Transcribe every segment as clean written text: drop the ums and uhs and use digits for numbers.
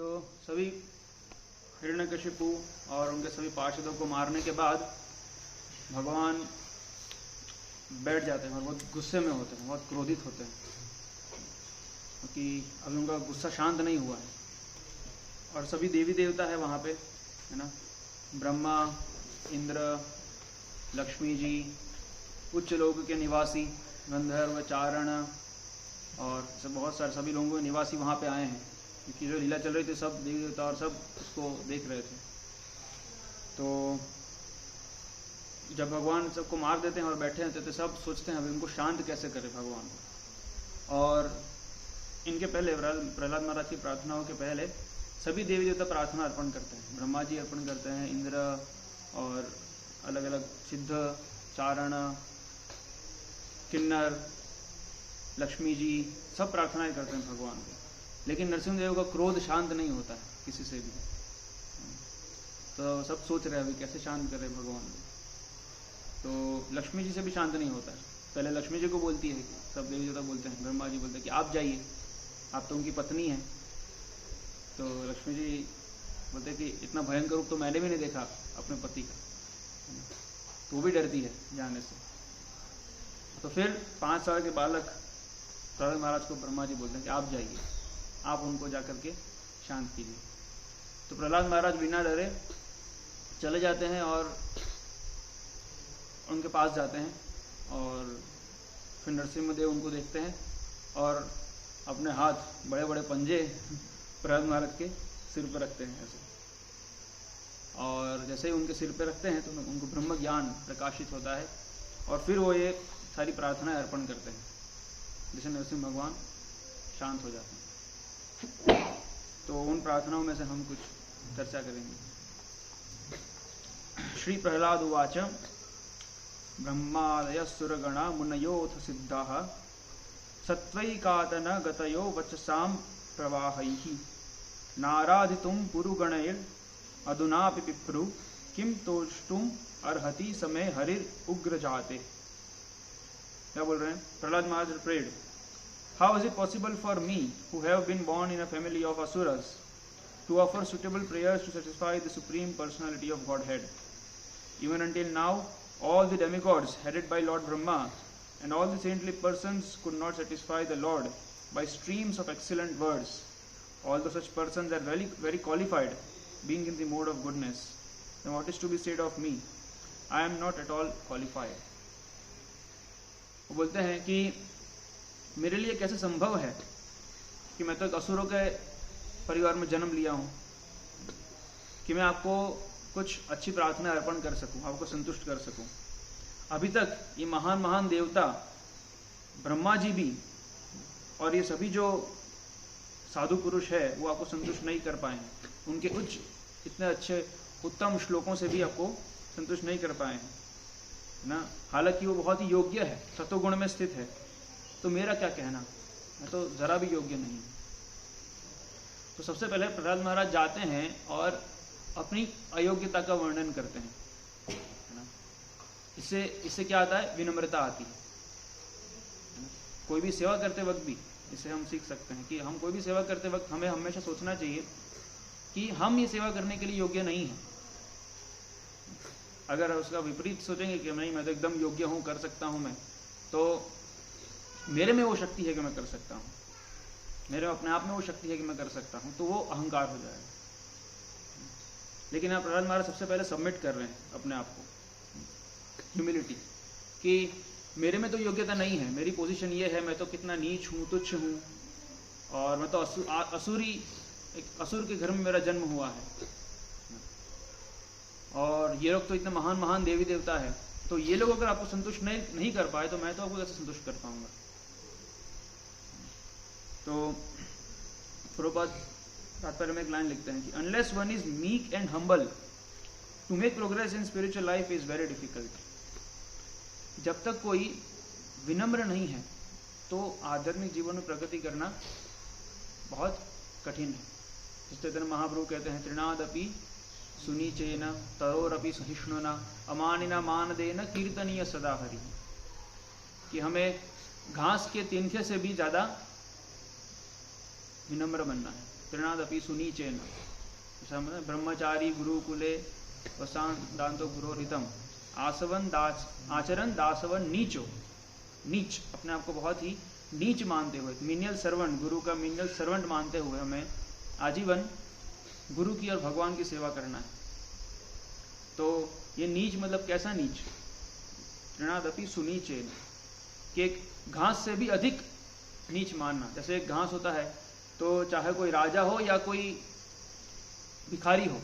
तो सभी हिरण्यकशिपु और उनके सभी पार्षदों को मारने के बाद भगवान बैठ जाते हैं और बहुत गुस्से में होते हैं, बहुत क्रोधित होते हैं क्योंकि अभी उनका गुस्सा शांत नहीं हुआ है। और सभी देवी देवता है वहाँ पे, है ना, ब्रह्मा, इंद्र, लक्ष्मी जी, उच्च लोक के निवासी गंधर्व, चारण और सब बहुत सारे सभी लोगों के निवासी वहाँ पे आए हैं क्योंकि जो लीला चल रही थी सब देवी देवता और सब उसको देख रहे थे। तो जब भगवान सबको मार देते हैं और बैठे रहते तो सब सोचते हैं अभी इनको शांत कैसे करें भगवान। और इनके पहले प्रहलाद महाराज की प्रार्थनाओं के पहले सभी देवी देवता प्रार्थना अर्पण करते हैं। ब्रह्मा जी अर्पण करते हैं, इंद्र और अलग अलग सिद्ध, चारण, किन्नर, लक्ष्मी जी सब प्रार्थनाएं करते हैं भगवान को। लेकिन नरसिंहदेव का क्रोध शांत नहीं होता है किसी से भी। तो सब सोच रहे हैं अभी कैसे शांत करें भगवान को। तो लक्ष्मी जी से भी शांत नहीं होता है। पहले लक्ष्मी जी को बोलती है, सब देवी देवता बोलते हैं, ब्रह्मा जी बोलते हैं कि आप जाइए, आप तो उनकी पत्नी हैं। तो लक्ष्मी जी बोलते हैं कि इतना भयंकर रूप तो मैंने भी नहीं देखा अपने पति का, तो वो भी डरती है जाने से। तो फिर 5 साल के बालक प्रहलाद महाराज को ब्रह्मा जी बोलते हैं कि आप जाइए, आप उनको जाकर के शांत कीजिए। तो प्रहलाद महाराज बिना डरे चले जाते हैं और उनके पास जाते हैं और फिर नरसिंहदेव उनको देखते हैं और अपने हाथ बड़े बड़े पंजे प्रहलाद महाराज के सिर पर रखते हैं ऐसे। और जैसे ही उनके सिर पर रखते हैं तो उनको ब्रह्म ज्ञान प्रकाशित होता है और फिर वो ये सारी प्रार्थनाएं अर्पण करते हैं, जिससे नरसिंह भगवान शांत हो जाते हैं। तो उन प्रार्थनाओं में से हम कुछ चर्चा करेंगे। श्री प्रहलाद उवाच ब्रह्मादय सुरगणा मुनयोथ सिद्धाः सत्वैकातन गतयो वचसां प्रवाहैः नाराधितुं पुरुगणैर् अधुनापि पिप्रु किं तोष्टुम अर्हति समय हरिर उग्र जाते। क्या बोल रहे हैं? Prahlad Maharaj prayed, how is it possible for me who have been born in a family of asuras to offer suitable prayers to satisfy the supreme personality of Godhead? Even until now, all the demigods headed by Lord Brahma and all the saintly persons could not satisfy the Lord by streams of excellent words. Although such persons are very, very qualified, being in the mode of goodness, then what is to be said of me? I am not at all qualified. वो बोलते हैं कि मेरे लिए कैसे संभव है कि मैं तो एक असुरों के परिवार में जन्म लिया हूँ कि मैं आपको कुछ अच्छी प्रार्थना अर्पण कर सकूं, आपको संतुष्ट कर सकूं। अभी तक ये महान महान देवता ब्रह्मा जी भी और ये सभी जो साधु पुरुष है वो आपको संतुष्ट नहीं कर पाए हैं। उनके उच्च इतने अच्छे उत्तम श्लोकों से भी आपको संतुष्ट नहीं कर पाए हैं ना। हालांकि वो बहुत ही योग्य है, सत्वगुण में स्थित है, तो मेरा क्या कहना, मैं तो जरा भी योग्य नहीं। तो सबसे पहले प्रहलाद महाराज जाते हैं और अपनी अयोग्यता का वर्णन करते हैं, है ना। इससे क्या आता है? विनम्रता आती है ना? कोई भी सेवा करते वक्त भी इससे हम सीख सकते हैं कि हम कोई भी सेवा करते वक्त हमें हमेशा सोचना चाहिए कि हम ये सेवा करने के लिए योग्य नहीं हैं। अगर उसका विपरीत सोचेंगे कि नहीं मैं तो एकदम योग्य हूँ, कर सकता हूँ मैं, तो मेरे में वो शक्ति है कि मैं कर सकता हूँ, मेरे अपने आप में वो शक्ति है कि मैं कर सकता हूँ, तो वो अहंकार हो जाएगा। लेकिन आप प्रहलाद महाराज सबसे पहले सबमिट कर रहे हैं अपने आप को, ह्यूमिलिटी, कि मेरे में तो योग्यता नहीं है, मेरी पोजीशन ये है, मैं तो कितना नीच हूँ, तुच्छ हूँ, और मैं तो एक असुर के घर में मेरा जन्म हुआ है, और ये लोग तो इतने महान महान देवी देवता है, तो ये लोग अगर आपको संतुष्ट नहीं कर पाए तो मैं तो आपको कैसे संतुष्ट कर पाऊंगा। तो प्रभुपाद तात्पर्य में एक लाइन लिखते हैं कि unless one is meek and humble to make progress in spiritual life is very difficult. जब तक कोई विनम्र नहीं है तो आध्यात्मिक जीवन में प्रगति करना बहुत कठिन है। जिस तरह महाप्रभु कहते हैं, तृणादपि सुनीचेन तरोरपि सहिष्णुना अमानिना मानदेन कीर्तनीय सदा हरि, कि हमें घास के तिनके से भी ज्यादा विनम्र बनना है, तृणादपि सुनीचेन, ब्रह्मचारी गुरुकुले वसान दांतो गुरोहितम आचरण दासवन नीचो, नीच अपने आप को बहुत ही नीच मानते हुए, मिनियल सर्वेंट, गुरु का मिनियल सर्वेंट मानते हुए हमें आजीवन गुरु की और भगवान की सेवा करना है। तो ये नीच मतलब कैसा नीच? तृणादपि सुनीचेन, कि एक घास से भी अधिक नीच मानना। जैसे एक घास होता है तो चाहे कोई राजा हो या कोई भिखारी हो,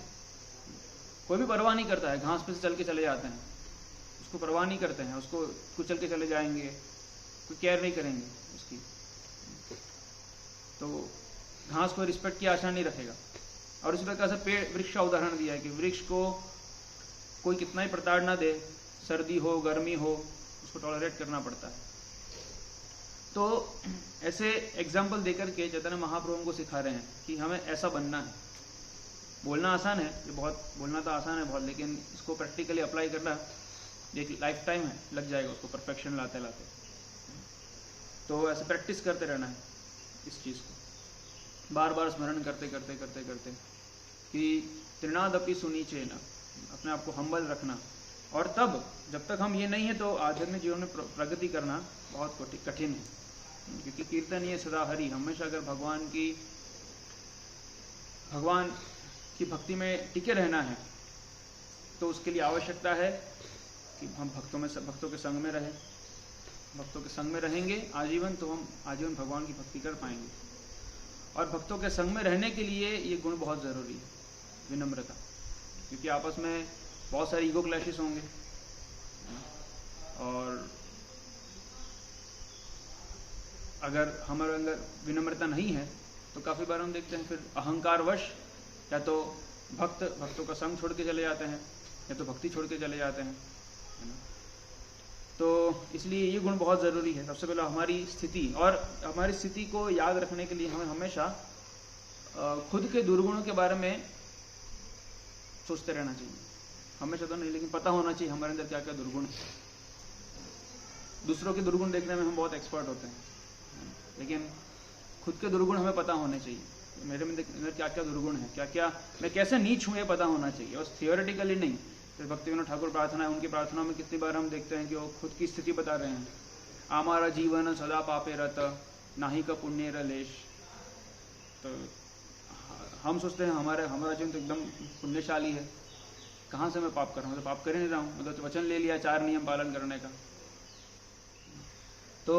कोई भी परवाह नहीं करता है, घास पे से चल के चले जाते हैं, उसको परवाह नहीं करते हैं, उसको कुचल के चले जाएंगे, कोई केयर नहीं करेंगे उसकी। तो घास को रिस्पेक्ट की आशा नहीं रखेगा। और इसी प्रकार से पेड़ वृक्ष का उदाहरण दिया है कि वृक्ष को कोई कितना ही प्रताड़ना दे, सर्दी हो गर्मी हो, उसको टॉलरेट करना पड़ता है। तो ऐसे एग्जाम्पल देकर के चैतन्य महाप्रभु को सिखा रहे हैं कि हमें ऐसा बनना है। बोलना आसान है, ये बहुत बोलना तो आसान है बहुत, लेकिन इसको प्रैक्टिकली अप्लाई करना एक लाइफ टाइम है, लग जाएगा उसको परफेक्शन लाते लाते। तो ऐसे प्रैक्टिस करते रहना है इस चीज़ को, बार बार स्मरण करते करते करते करते कि तृणादपि सुनीचेन, अपने आप को हम्बल रखना। और तब जब तक हम ये नहीं है तो आध्यात्मिक जीवन में प्रगति करना बहुत कठिन है, क्योंकि कीर्तन ये सदा हरि, हमेशा अगर भगवान की भक्ति में टिके रहना है तो उसके लिए आवश्यकता है कि हम भक्तों के संग में रहें। भक्तों के संग में रहेंगे आजीवन तो हम आजीवन भगवान की भक्ति कर पाएंगे। और भक्तों के संग में रहने के लिए ये गुण बहुत ज़रूरी है, विनम्रता, क्योंकि आपस में बहुत सारे ईगो क्लैशेस होंगे और अगर हमारे अंदर विनम्रता नहीं है तो काफ़ी बार हम देखते हैं फिर अहंकारवश या तो भक्तों का संग छोड़ के चले जाते हैं या तो भक्ति छोड़ के चले जाते हैं, है ना। तो इसलिए ये गुण बहुत ज़रूरी है। सबसे पहले हमारी स्थिति, और हमारी स्थिति को याद रखने के लिए हमें हमेशा खुद के दुर्गुणों के बारे में सोचते रहना चाहिए। हमेशा तो नहीं, लेकिन पता होना चाहिए हमारे अंदर क्या क्या दुर्गुण है। दूसरों के दुर्गुण देखने में हम बहुत एक्सपर्ट होते हैं, लेकिन खुद के दुर्गुण हमें पता होने चाहिए। मेरे में क्या क्या दुर्गुण है, क्या क्या मैं कैसे नीच हूँ, ये पता होना चाहिए। और थियोरेटिकली नहीं, जैसे भक्तिविनोद ठाकुर प्रार्थना है, उनकी प्रार्थना में कितनी बार हम देखते हैं कि वो खुद की स्थिति बता रहे हैं। हमारा जीवन सदा पापे रत, नाहि का पुण्य रलेश। तो हम सोचते हैं हमारा जीवन तो एकदम पुण्यशाली है, कहाँ से मैं पाप कर रहा हूँ, तो पाप कर ही नहीं रहा हूँ, मतलब तो वचन ले लिया 4 नियम पालन करने का। तो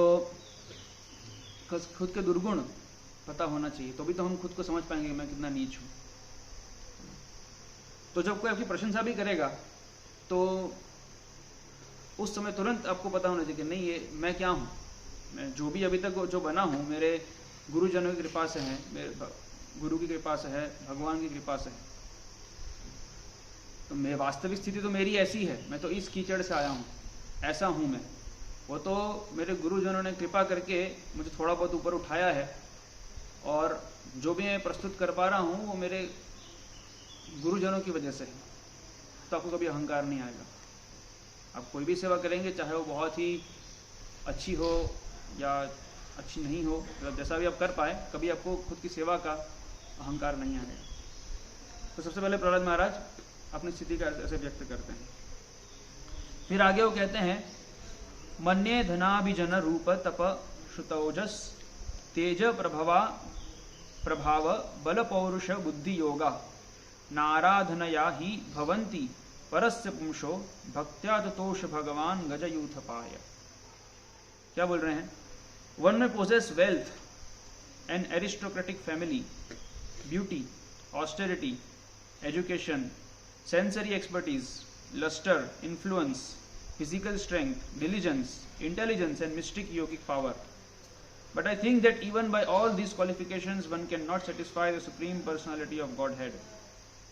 खुद के दुर्गुण पता होना चाहिए, तो भी तो हम खुद को समझ पाएंगे मैं कितना नीच हूँ। तो जब कोई आपकी प्रशंसा भी करेगा तो उस समय तुरंत आपको पता होना चाहिए कि नहीं, ये मैं क्या हूँ, मैं जो भी अभी तक जो बना हूँ मेरे गुरुजनों की कृपा से है, मेरे गुरु की कृपा से है, भगवान की कृपा से है। तो मेरी वास्तविक स्थिति तो मेरी ऐसी है, मैं तो इस कीचड़ से आया हूँ, ऐसा हूँ मैं। वो तो मेरे गुरुजनों ने कृपा करके मुझे थोड़ा बहुत ऊपर उठाया है, और जो भी मैं प्रस्तुत कर पा रहा हूँ वो मेरे गुरुजनों की वजह से है। तो आपको कभी अहंकार नहीं आएगा। आप कोई भी सेवा करेंगे, चाहे वो बहुत ही अच्छी हो या अच्छी नहीं हो, मतलब जैसा भी आप कर पाए, कभी आपको खुद की सेवा का अहंकार नहीं आएगा। तो सबसे पहले प्रहलाद महाराज अपनी स्थिति का ऐसे व्यक्त करते हैं। फिर आगे वो कहते हैं, मन्ये धनाभिजन रूप तप श्रुतौजस तेज प्रभाव बल पौरुष बुद्धि योगा नाराधनया ही भवन्ति परस्य पुंसो भक्त्या ततोष भगवान गजयूथपाय। क्या बोल रहे हैं? One may possess wealth an aristocratic family, beauty, austerity, education, sensory expertise, lustre, influence, physical strength, diligence, intelligence and mystic yogic power. But I think that even by all these qualifications one cannot satisfy the Supreme Personality of Godhead.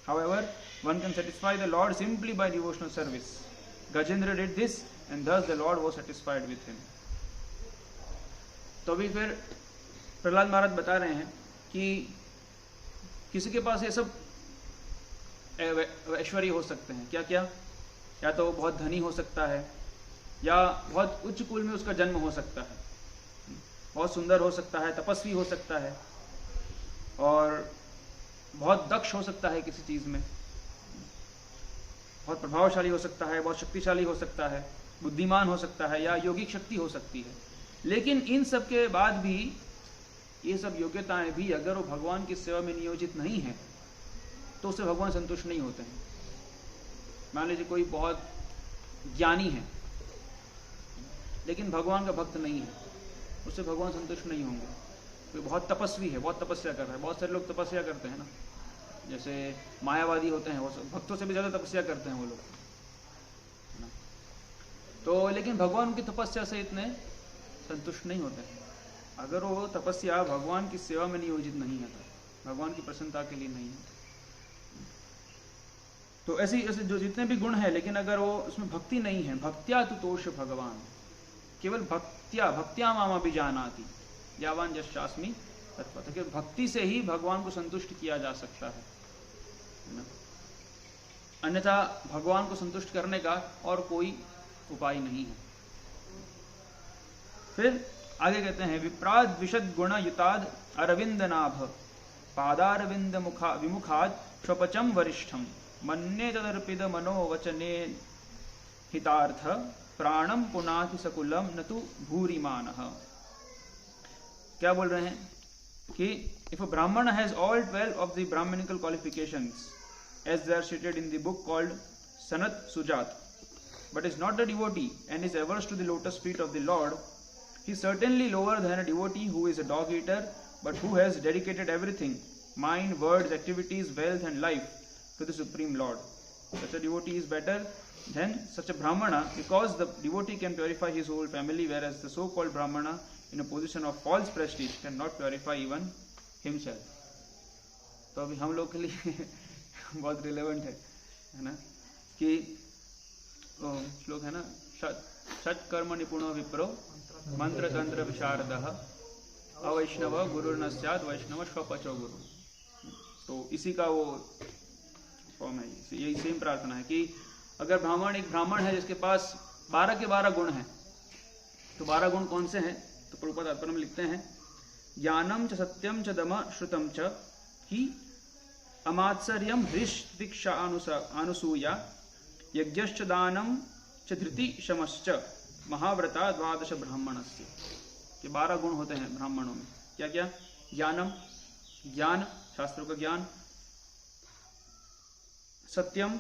However, one can satisfy the Lord simply by devotional service. Gajendra did this and thus the Lord was satisfied with him. तो अभी फिर प्रहलाद महाराज बता रहे हैं कि किसी के पास ये सब ऐश्वर्य हो सकते हैं, क्या क्या? या तो बहुत धनी हो सकता है, या बहुत उच्च कुल में उसका जन्म हो सकता है, बहुत सुंदर हो सकता है, तपस्वी हो सकता है, और बहुत दक्ष हो सकता है किसी चीज में, बहुत प्रभावशाली हो सकता है, बहुत शक्तिशाली हो सकता है, बुद्धिमान हो सकता है, या योगिक शक्ति हो सकती है। लेकिन इन सब के बाद भी ये सब योग्यताएं भी अगर वो भगवान की सेवा में नियोजित नहीं है तो उससे भगवान संतुष्ट नहीं होते हैं। मान लीजिए कोई बहुत ज्ञानी है लेकिन भगवान का भक्त नहीं है, उससे भगवान संतुष्ट नहीं होंगे। कोई बहुत तपस्वी है, बहुत तपस्या कर रहा है, बहुत सारे लोग तपस्या करते हैं ना, जैसे मायावादी होते हैं, वो भक्तों से भी ज्यादा तपस्या करते हैं वो लोग, है ना। तो लेकिन भगवान की तपस्या से इतने संतुष्ट नहीं होते हैं। अगर वो तपस्या भगवान की सेवा में नियोजित नहीं है, तो भगवान की प्रसन्नता के लिए नहीं है। तो ऐसे जो जितने भी गुण हैं, लेकिन अगर वो उसमें भक्ति नहीं है, भक्त्या तु तोष भगवान, केवल भक्त्या मामा भी जानाति यावान यशास्मि तत्पथ, केवल भक्ति से ही भगवान को संतुष्ट किया जा सकता है ना। अन्यथा भगवान को संतुष्ट करने का और कोई उपाय नहीं है। फिर आगे कहते हैं, विप्राद विशद गुण युताद अरविंद नाभ पादारविंद विमुखाद स्वपचम वरिष्ठम मन्ये तदर्पित मनोवचने हितार्थ प्राणम पुनाति सकुलम न तु भूरिमानः। क्या बोल रहे हैं कि if a Brahmin has all 12 of the brahminical qualifications as they are stated in the book called Sanat Sujat, but is not a devotee and is averse to the lotus feet of the Lord, he is certainly lower than a devotee who is a dog eater but who has dedicated everything, mind, words, activities, wealth and life to the Supreme Lord. Such a devotee is better than such a Brahmana because the devotee can purify his whole family, whereas the so-called Brahmana in a position of false prestige cannot purify even himself. तो अभी हम लोग के लिए बहुत relevant है ना, कि श्लोक है ना, षट कर्म निपुणो विप्रो मंत्र तंत्र विशारदः अवैष्णव गुरुर्न स्यात् वैष्णव स्वपचो गुरु। तो इसी का वो फॉर्म है, यही सेम प्रार्थना है कि अगर एक ब्राह्मण है जिसके पास 12 के 12 गुण हैं, तो 12 गुण कौन से हैं? तो प्रभुपाद तात्पर्य में लिखते हैं, ज्ञानम च सत्यम च दम श्रुतम च ही अमात्सर्यम हृष दीक्षा अनुसूया यज्ञश्च दानम च धृति शमश्च महाव्रता द्वादश ब्राह्मणस्य। ये 12 गुण होते हैं ब्राह्मणों में। क्या क्या? ज्ञानम, ज्ञान, शास्त्रों का ज्ञान, सत्यम,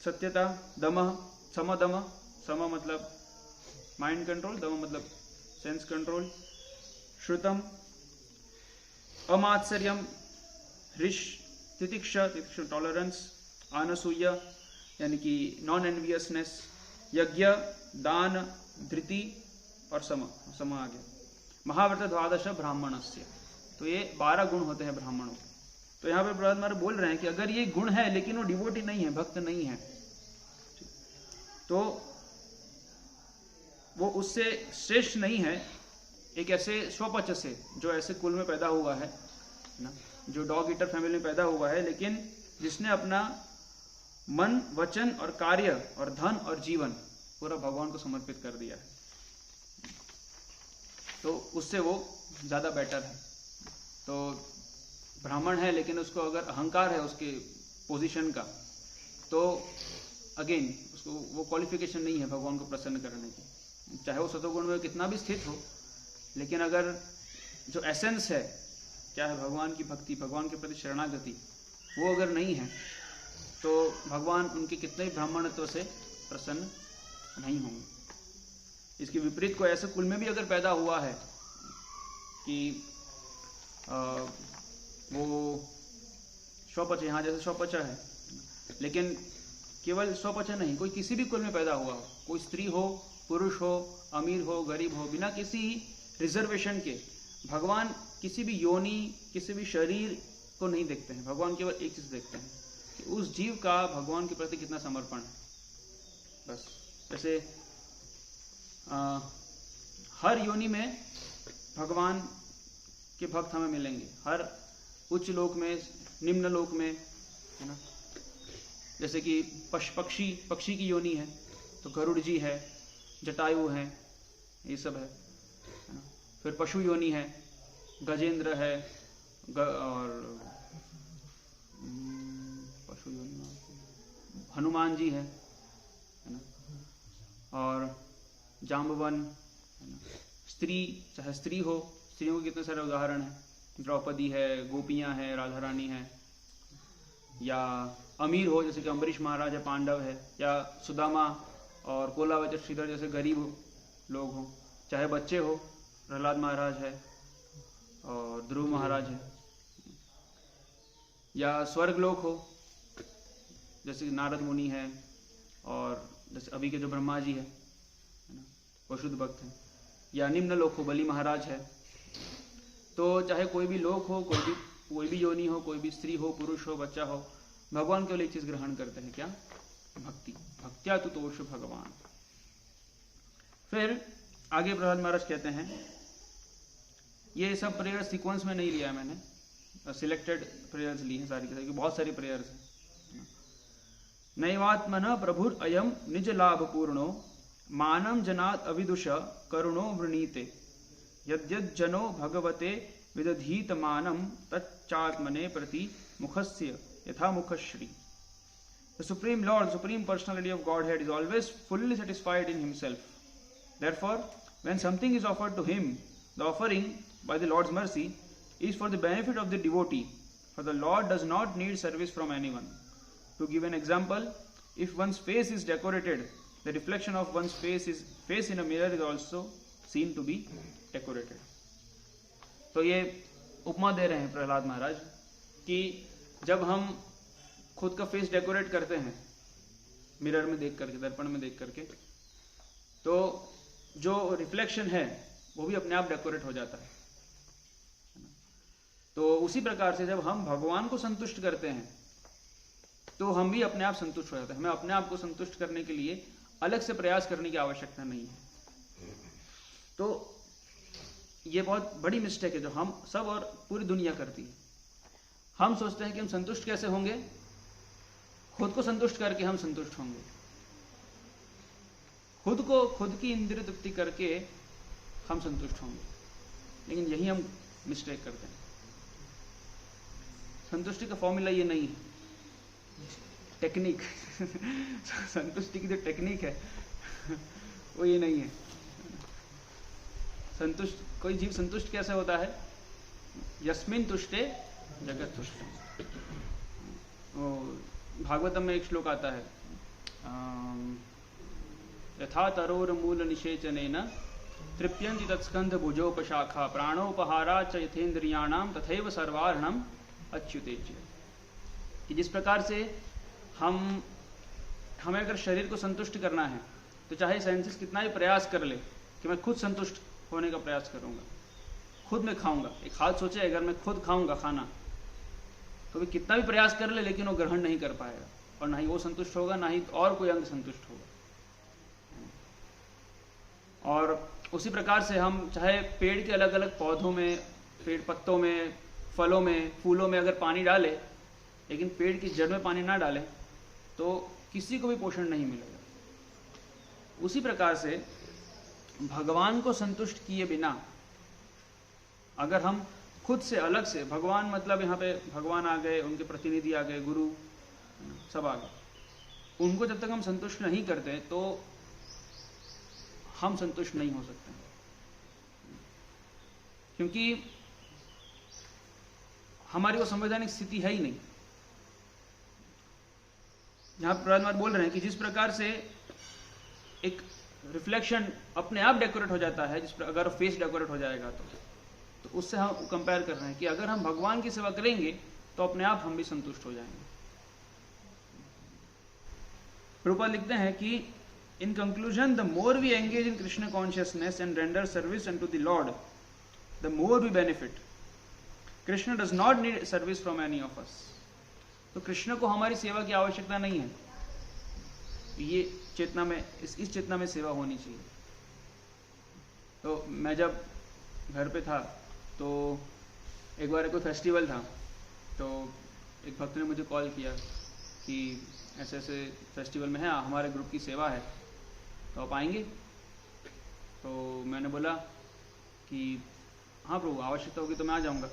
सत्यता, दमः, समदम, सम मतलब माइंड कंट्रोल, दम मतलब सेंस कंट्रोल, श्रुतम, अमात्सर्यम, हृष, तितिक्षा टॉलरेंस, अनसूय यानी कि नॉन एनवियसनेस, यज्ञ, दान, धृति और सम आ गया, महाव्रत द्वादश ब्राह्मणस्य। तो ये 12 गुण होते हैं ब्राह्मणों के। तो यहाँ पे प्रहलाद महाराज बोल रहे हैं कि अगर ये गुण है लेकिन वो डिवोटी नहीं है, भक्त नहीं है, तो वो उससे श्रेष्ठ नहीं है एक ऐसे स्वपच से जो ऐसे कुल में पैदा हुआ है ना, जो डॉग ईटर फैमिली में पैदा हुआ है, लेकिन जिसने अपना मन, वचन और कार्य और धन और जीवन पूरा भगवान को समर्पित कर दिया है, तो उससे वो ज्यादा बेटर है। तो ब्राह्मण है लेकिन उसको अगर अहंकार है उसके पोजीशन का, तो अगेन उसको वो क्वालिफिकेशन नहीं है भगवान को प्रसन्न करने की, चाहे वो सतोगुण में कितना भी स्थित हो, लेकिन अगर जो एसेंस है क्या है भगवान की भक्ति, भगवान के प्रति शरणागति, वो अगर नहीं है तो भगवान उनके कितने भी ब्राह्मणत्व से प्रसन्न नहीं होंगे। इसके विपरीत कोई ऐसे कुल में भी अगर पैदा हुआ है कि वो स्वपच, यहाँ जैसे स्वपच है, लेकिन केवल स्वपच नहीं, कोई किसी भी कुल में पैदा हुआ हो, कोई स्त्री हो, पुरुष हो, अमीर हो, गरीब हो, बिना किसी रिजर्वेशन के, भगवान किसी भी योनि, किसी भी शरीर को नहीं देखते हैं। भगवान केवल एक चीज देखते हैं कि उस जीव का भगवान के प्रति कितना समर्पण है, बस। जैसे हर योनि में भगवान के भक्त हमें मिलेंगे, हर उच्च लोक में, निम्न लोक में, है ना। जैसे कि पक्षी की योनि है तो गरुड़ जी है, जटायु है, ये सब है ना। फिर पशु योनि है, गजेंद्र है, और हनुमान जी है ना, और जाम्बवन, स्त्री, चाहे स्त्री हो, स्त्रियों के कितने सारे उदाहरण हैं, द्रौपदी है, गोपियां हैं, राधा रानी है, या अमीर हो जैसे कि अम्बरीश महाराज है, पांडव है, या सुदामा और कोलावच श्रीधर जैसे गरीब लोग हों, चाहे बच्चे हो, प्रहलाद महाराज है और ध्रुव महाराज है, या स्वर्ग लोक हो जैसे कि नारद मुनि है, और जैसे अभी के जो ब्रह्मा जी है ना, वो शुद्ध भक्त हैं, या निम्न लोक हो, बलि महाराज है। तो चाहे कोई भी लोक हो, कोई भी योनि हो, कोई भी स्त्री हो, पुरुष हो, बच्चा हो, भगवान केवल एक चीज ग्रहण करते हैं, क्या? भक्ति। भक्त्या तु तोष भगवान। फिर आगे प्रहलाद महाराज कहते हैं, ये सब प्रेयर सीक्वेंस में नहीं लिया मैंने, सिलेक्टेड प्रेयर्स ली हैं सारी की सारी, बहुत सारी प्रेयर्स हैं। नैवात्मन प्रभुर अयम निज लाभ पूर्णो मानम जनात अविदुष करुणो वृणीते यद्यद जनो भगवते विदधीत मानम तच्चात्मने प्रति मुखस्य यथा मुखश्री। The Supreme Lord, the Supreme Personality of Godhead is always fully satisfied in Himself. Therefore, when something is offered to Him, the offering by the Lord's mercy is for the benefit of the devotee, for the Lord does not need service from anyone. To give an example, if one's face is decorated, the reflection of one's face in a mirror is also seen to be decorated. तो ये उपमा दे रहे हैं प्रहलाद महाराज कि जब हम खुद का face decorate करते हैं मिरर में देख करके, दर्पण में देख करके, तो जो रिफ्लेक्शन है वो भी अपने आप डेकोरेट हो जाता है। तो उसी प्रकार से जब हम भगवान को संतुष्ट करते हैं तो हम भी अपने आप संतुष्ट हो जाते हैं। हमें अपने आप को संतुष्ट करने के लिए अलग से प्रयास करने की आवश्यकता नहीं है। तो ये बहुत बड़ी मिस्टेक है जो हम सब और पूरी दुनिया करती है। हम सोचते हैं कि हम संतुष्ट कैसे होंगे, खुद को संतुष्ट करके हम संतुष्ट होंगे, खुद की इंद्रिय तृप्ति करके हम संतुष्ट होंगे, लेकिन यही हम मिस्टेक करते हैं। संतुष्टि का फॉर्मूला ये नहीं है, टेक्निक संतुष्टि की जो टेक्निक है वो ये नहीं है। संतुष्ट, कोई जीव संतुष्ट कैसे होता है? यस्मिन तुष्टे जगत तुष्ट। भागवतम में एक श्लोक आता है, यथा तरोर मूल निषेचनेन तृप्यन्ति तत्स्कंध भुजोपशाखा प्राणोपहारा च यथेन्द्रियाणाम तथैव सर्वार्णम अच्युतेच्य। कि जिस प्रकार से हमें अगर शरीर को संतुष्ट करना है तो चाहे सेंसेस कितना भी प्रयास कर ले कि मैं खुद संतुष्ट होने का प्रयास करूंगा, खुद मैं खाऊंगा। एक हाथ सोचे अगर मैं खुद खाऊंगा खाना तो भी कितना भी प्रयास कर ले लेकिन वो ग्रहण नहीं कर पाएगा, और ना ही वो संतुष्ट होगा, ना ही और कोई अंग संतुष्ट होगा। और उसी प्रकार से हम चाहे पेड़ के अलग अलग पौधों में, पेड़ पत्तों में, फलों में, फूलों में अगर पानी डाले लेकिन पेड़ की जड़ में पानी ना डाले तो किसी को भी पोषण नहीं मिलेगा। उसी प्रकार से भगवान को संतुष्ट किए बिना अगर हम खुद से अलग से, भगवान मतलब यहाँ पे भगवान आ गए, उनके प्रतिनिधि आ गए, गुरु सब आ गए, उनको जब तक हम संतुष्ट नहीं करते तो हम संतुष्ट नहीं हो सकते, क्योंकि हमारी वो संवैधानिक स्थिति है ही नहीं। यहाँ प्रहलाद बोल रहे हैं कि जिस प्रकार से एक रिफ्लेक्शन अपने आप डेकोरेट हो जाता है, जिस पर अगर फेस डेकोरेट हो जाएगा तो उससे हम कंपेयर कर रहे हैं कि अगर हम भगवान की सेवा करेंगे तो अपने आप हम भी संतुष्ट हो जाएंगे। प्रभुपाद लिखते हैं कि in conclusion the more we engage in Krishna consciousness and render service unto the Lord the more we benefit. Krishna does not need service from any of us. तो कृष्ण को हमारी सेवा की आवश्यकता नहीं है। ये चेतना में, इस चेतना में सेवा होनी चाहिए। तो मैं जब घर पे था तो एक बार कोई फेस्टिवल था, तो एक भक्त ने मुझे कॉल किया कि ऐसे ऐसे फेस्टिवल में है, हमारे ग्रुप की सेवा है, तो आप आएंगे? तो मैंने बोला कि हाँ प्रभु, आवश्यकता होगी तो मैं आ जाऊँगा।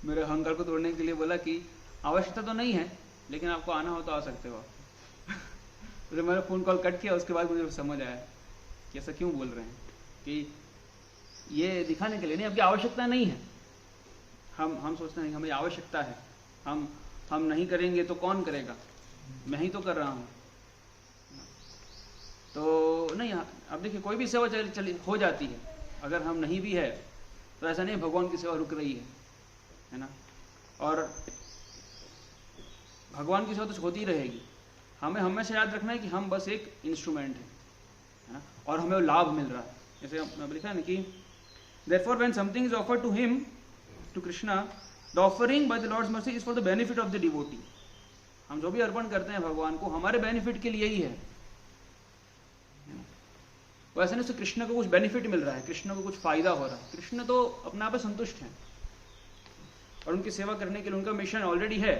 मेरे अहंकार को तोड़ने के लिए बोला कि आवश्यकता तो नहीं है, लेकिन आपको आना हो तो आ सकते हो आप। तो मैंने फ़ोन कॉल कट किया, उसके बाद मुझे समझ आया कि ऐसा क्यों बोल रहे हैं, कि ये दिखाने के लिए नहीं, आपकी आवश्यकता नहीं है। हम सोचते हैं हमें आवश्यकता है, हम नहीं करेंगे तो कौन करेगा, मैं ही तो कर रहा हूँ। तो नहीं, अब देखिए कोई भी सेवा चली हो जाती है, अगर हम नहीं भी है तो ऐसा नहीं भगवान की सेवा रुक रही है ना। और भगवान की सेवा तो होती रहेगी। हमें हमेशा याद रखना है कि हम बस एक इंस्ट्रूमेंट है ना, और हमें लाभ मिल रहा है। जैसे लिखा है ना कि therefore when something is offered to him, to Krishna, the offering by the Lord's mercy is for the benefit of the devotee. हम जो भी अर्पण करते हैं भगवान को हमारे बेनिफिट के लिए ही है। वैसे नहीं, कृष्ण को कुछ बेनिफिट मिल रहा है, कृष्ण को कुछ फायदा हो रहा है, कृष्ण तो अपने आप संतुष्ट हैं और उनकी सेवा करने के लिए उनका मिशन ऑलरेडी है,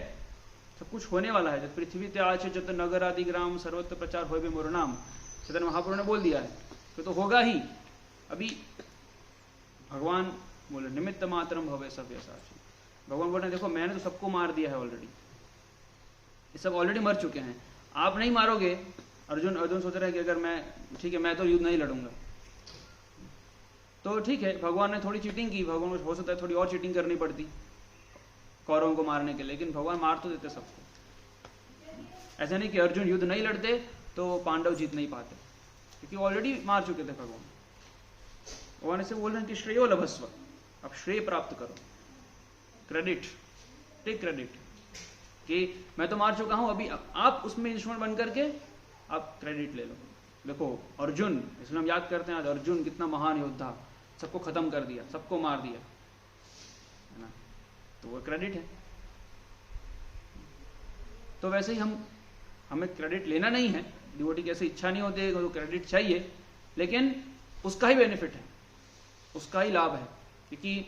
सब कुछ होने वाला है। जब पृथ्वी त्याच जत नगर आदि ग्राम सर्वत्र प्रचार होय मोर नाम, चैतन्य महाप्रभु ने बोल दिया है तो होगा ही। अभी भगवान बोले निमित्त मात्रम भवे सभ्य साची, भगवान बोल रहे देखो मैंने तो सबको मार दिया है ऑलरेडी, ये सब ऑलरेडी मर चुके हैं, आप नहीं मारोगे। अर्जुन सोच रहा है कि अगर मैं ठीक है मैं तो युद्ध नहीं लड़ूंगा, तो ठीक है भगवान ने थोड़ी चीटिंग की, भगवान को हो सकता है थोड़ी और चीटिंग करनी पड़ती कौरवों को मारने के लिए, लेकिन भगवान मार तो देते सबको। ऐसा नहीं कि अर्जुन युद्ध नहीं लड़ते तो पांडव जीत नहीं पाते, क्योंकि ऑलरेडी मार चुके थे भगवान। भगवान से बोल रहे हैं कि श्रेयो लभस्व, आप श्रेय प्राप्त करो, क्रेडिट, टेक क्रेडिट, कि मैं तो मार चुका हूं, अभी आप उसमें इंस्ट्रूमेंट बन करके आप क्रेडिट ले लो। देखो अर्जुन, इसलिए हम याद करते हैं आज अर्जुन कितना महान योद्धा, सबको खत्म कर दिया, सबको मार दिया, है ना, तो वो क्रेडिट है। तो वैसे ही हमें क्रेडिट लेना नहीं है, डिवोटी की ऐसी इच्छा नहीं होती है तो क्रेडिट चाहिए, लेकिन उसका ही बेनिफिट है, उसका ही लाभ है, क्योंकि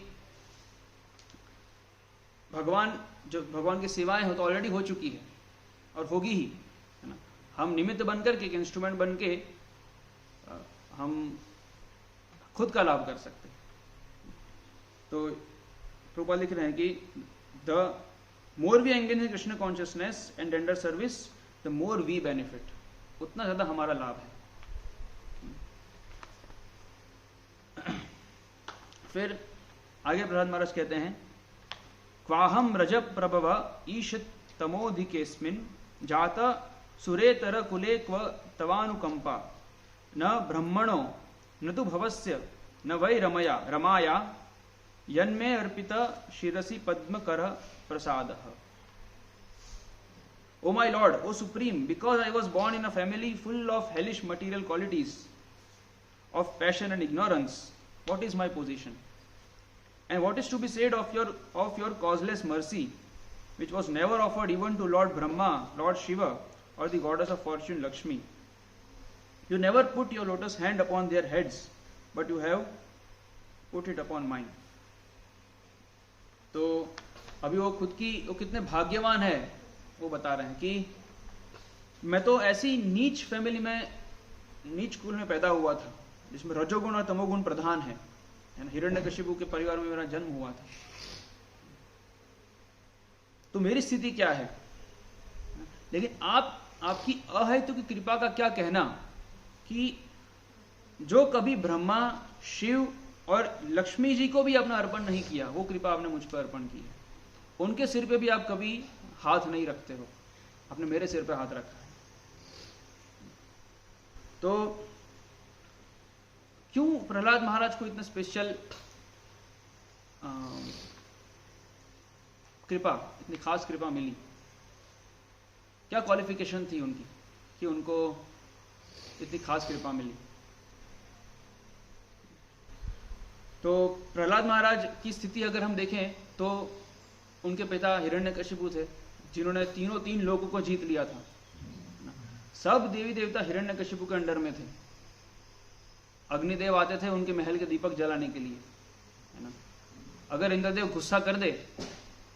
जो भगवान की सेवाएं हो तो ऑलरेडी हो चुकी है और होगी ही, है ना। हम निमित्त बनकर के, इंस्ट्रूमेंट बन के हम खुद का लाभ कर सकते हैं। तो प्रभुपाद लिख रहे हैं कि the more we engage in Krishna consciousness and tender service the more we benefit, उतना ज्यादा हमारा लाभ है। फिर आगे प्रहलाद महाराज कहते हैं क्वाहम रजब प्रभव ईश तमोधिकेस्मिन् जाता सुरेतर कुले क्व तवानुकंपा न ब्रह्मणो न तु भवस्य न वै रमाया यन्मे अर्पित शिरसि पद्मकर प्रसादः। O my Lord, O Supreme, because I was born in a family full of hellish material qualities, of passion and ignorance, what is my position? And what is to be said of your causeless mercy, which was never offered even to Lord Brahma, Lord Shiva, or the goddess of fortune Lakshmi? You never put your lotus hand upon their heads, but you have put it upon mine. तो अभी वो कितने भाग्यवान है वो बता रहे हैं कि मैं तो ऐसी नीच फैमिली में, नीच कुल में पैदा हुआ था जिसमें रजोगुण और तमोगुण प्रधान है ना। हिरण्यकशिपु के परिवार में मेरा जन्म हुआ था, तो मेरी स्थिति क्या है। लेकिन आपकी अहेतु की कृपा का क्या कहना कि जो कभी ब्रह्मा, शिव और लक्ष्मी जी को भी अपना अर्पण नहीं किया, वो कृपा आपने मुझ पर अर्पण की है। उनके सिर पे भी आप कभी हाथ नहीं रखते हो, आपने मेरे सिर पे हाथ रखा है। तो क्यों प्रहलाद महाराज को इतना स्पेशल कृपा, इतनी खास कृपा मिली? क्या क्वालिफिकेशन थी उनकी कि उनको इतनी खास कृपा मिली? तो प्रहलाद महाराज की स्थिति अगर हम देखें तो उनके पिता हिरण्यकशिपु थे जिन्होंने तीन लोगों को जीत लिया था। सब देवी देवता हिरण्यकशिपु के अंडर में थे। अग्निदेव आते थे उनके महल के दीपक जलाने के लिए, है ना। अगर इंद्रदेव गुस्सा कर दे,